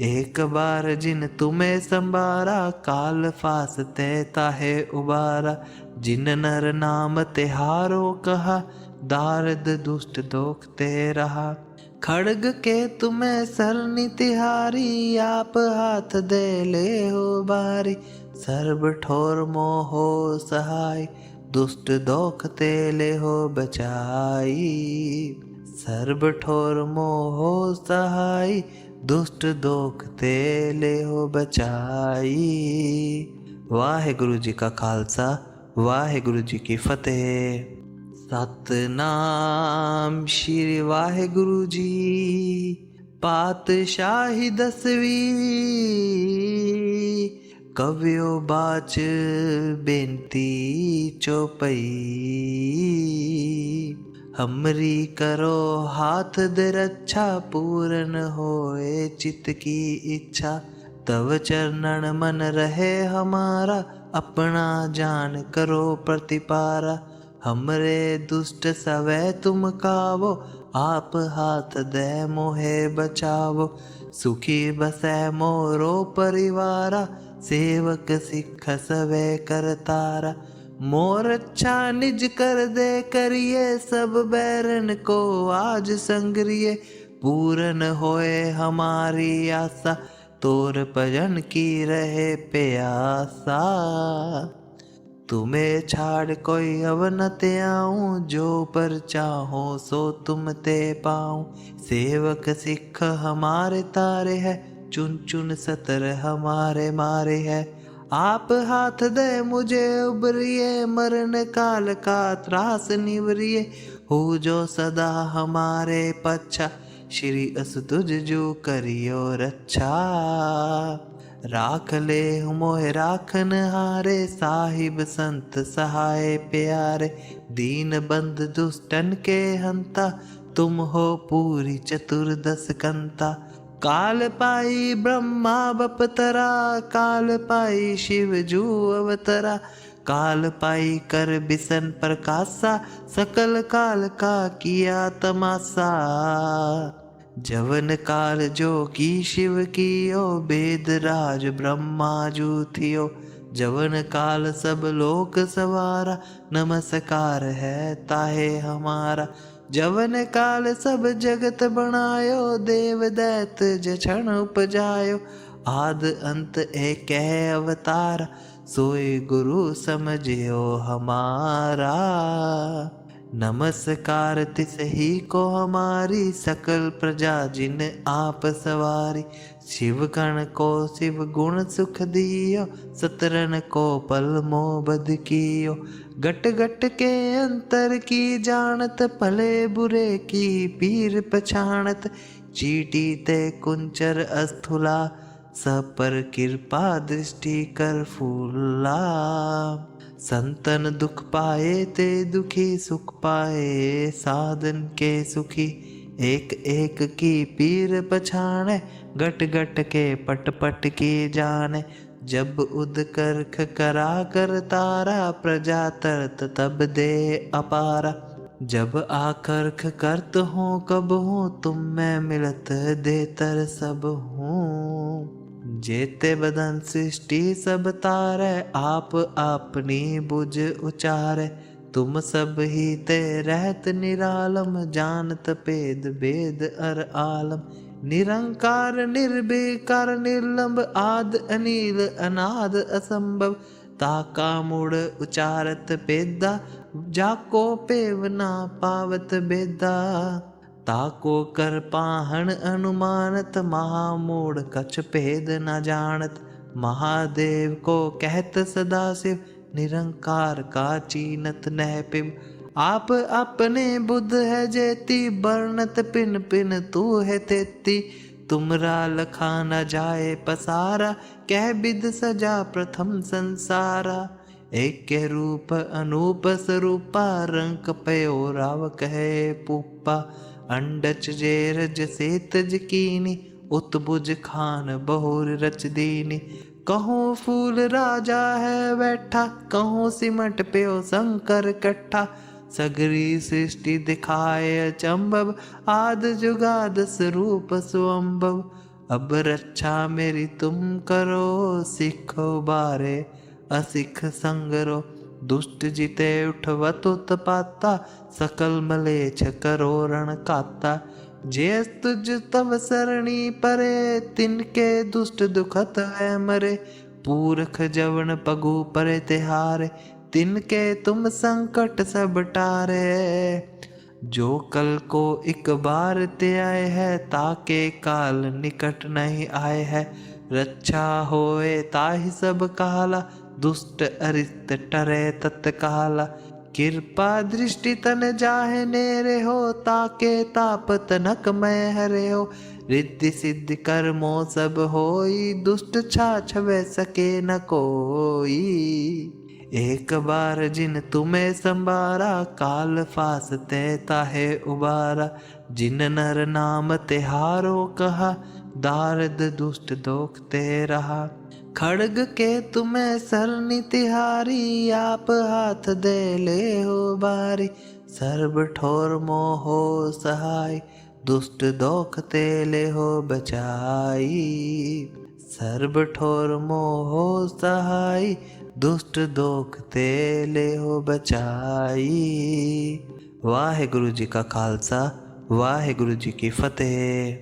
एक बार जिन तुम्हें संबारा, काल फासते ताहे उबारा। जिन नर नाम तिहारो कहा, दारद दुष्ट दोख ते रहा। खड़ग के तुम्हें सरनि तिहारी, आप हाथ दे ले हो बारी। सर्ब ठोर मोहो सहाय, दुष्ट दोख ते ले हो बचाई। सर्ब ठोर मोहो सहाय, दुष्ट दोख ते ले हो बचाई। वाहेगुरु जी का खालसा, वाहेगुरु जी की फतेह। सतनाम श्री वाहेगुरु जी। पातशाही 10वीं, कवियो बाच बेनती चौपई। हमरी करो हाथ दे रक्षा, पूरन होए चित्त की इच्छा। तव चरणन मन रहे हमारा, अपना जान करो प्रतिपारा। हमरे दुष्ट सवै तुम कावो, आप हाथ दे मोहे बचावो। सुखी बसै मोरो परिवारा, सेवक सिख सवै करतारा। मोर अच्छा निज कर दे करिए, सब बैरन को आज संगरिए। पूरन होए हमारी आशा, तोर भजन की रहे प्यासा। तुम्हें छाड़ कोई अब न ते आऊं, जो पर चाहो सो तुम ते पाऊं। सेवक सिख हमारे तारे है, चुन चुन सतर हमारे मारे है। आप हाथ दे मुझे उबरिए, मरण काल का त्रास निवरिए। हो जो सदा हमारे पच्छा, श्री अस तुझ जो करियो रक्षा। राख ले मोह राखन हारे, साहिब संत सहाय प्यारे। दीन बंद दुष्टन के हंता, तुम हो पूरी चतुर्दश कंता। काल पाई ब्रह्मा बपतरा, काल पाई शिव जू अवतरा। काल पाई कर बिसन प्रकाशा, सकल काल का किया तमाशा। जवन काल जो की शिव कियो, वेद राज ब्रह्मा जू थियो। जवन काल सब लोक सवारा, नमस्कार है ताहे हमारा। जवन काल सब जगत बनायो, देव दैत जछन उपजायो। आद अंत एक है अवतारा, सोई गुरु समझियो हमारा। नमस्कार तिस ही को हमारी, सकल प्रजा जिन आप सवारी। शिव गण को शिव गुण सुख दियो, सतरन को पल मोह बद कियो। गट गट के अंतर की जानत, भले बुरे की पीर पछाणत। चीटी ते कुंचर अस्थूला, सब पर कृपा दृष्टि कर फूला। संतन दुख पाए ते दुखी सुख पाए, साधन के सुखी एक एक की पीर पछाणे, गट गट के पट पट की जाने। जब उद करख करा कर तारा, प्रजा तरत तब दे अपारा। जब आकर्ख करत हो कब हो, तुम मैं मिलत देतर सब हूँ। जेते बदन सृष्टि सब तारे, आप अपनी बुझ उचारे। तुम सब ही ते रहत निरालम, जानत भेद भेद अर आलम। निरंकार निर्विकार निर्लंब, आद अनिल अनाद असंभव। ताका मूड़ उचारत भेदा, जाको पेव ना पावत भेदा। ताको कर पाहन अनुमानत, महामूढ़ कछ भेद न जानत। महादेव को कहत सदाशिव, निरंकार का चीनत नह पिब। आप अपने बुद्ध है जेती, बरनत पिन पिन तू है तेती। तुमरा लखा न जाए पसारा, कह बिद सजा प्रथम संसारा। एक के रूप अनूप स्वरूपा, रंक पयो राव कहे पुप्पा। अंडच जेरज सेतज कीनी, उत्बुज खान बहुर रच दीनी। कहूँ फूल राजा है बैठा, कहूँ सिमट प्यो शंकर कट्ठा। सगरी सृष्टि दिखाए अचंभव, आद जुगाद स्वरूप सुअंभव। अब रक्षा मेरी तुम करो, सिखो बारे असिख संगरो। दुष्ट जिते उठवत उत्पाता, सकल मलेच्छ करो रण काता। जे तुझ तव सरणी परे, तिनके दुष्ट दुखत है मरे। पूरख जवन पगु परे तिहारे, तिनके तुम संकट सब टारे। जो कल को एक बार ते आए है, ताके काल निकट नहीं आए है। रक्षा होए ताहि सब काला, दुष्ट अरिष्ट टरे तत्काला। कृपा दृष्टि तन जाहे नेरे हो, ताके ताप तनक मैं हरे हो। रिद्धि सिद्धि कर्मो सब होई, दुष्ट छाछवे सके न कोई। एक बार जिन तुम्हें संबारा, काल फासते ताहे उबारा। जिन नर नाम तिहारो कहा, दारद दुष्ट दोख ते रहा। खड़ग के तुम्हें सरनी तिहारी, आप हाथ दे ले हो बारी। सर्व ठोर मोहो सहाय, दुष्ट दोख ते ले हो बचाई। सर्व ठोर मोहो सहाय, दुष्ट दोख ते ले हो बचाई। वाहे गुरु जी का खालसा, वाहे गुरु जी की फतेह।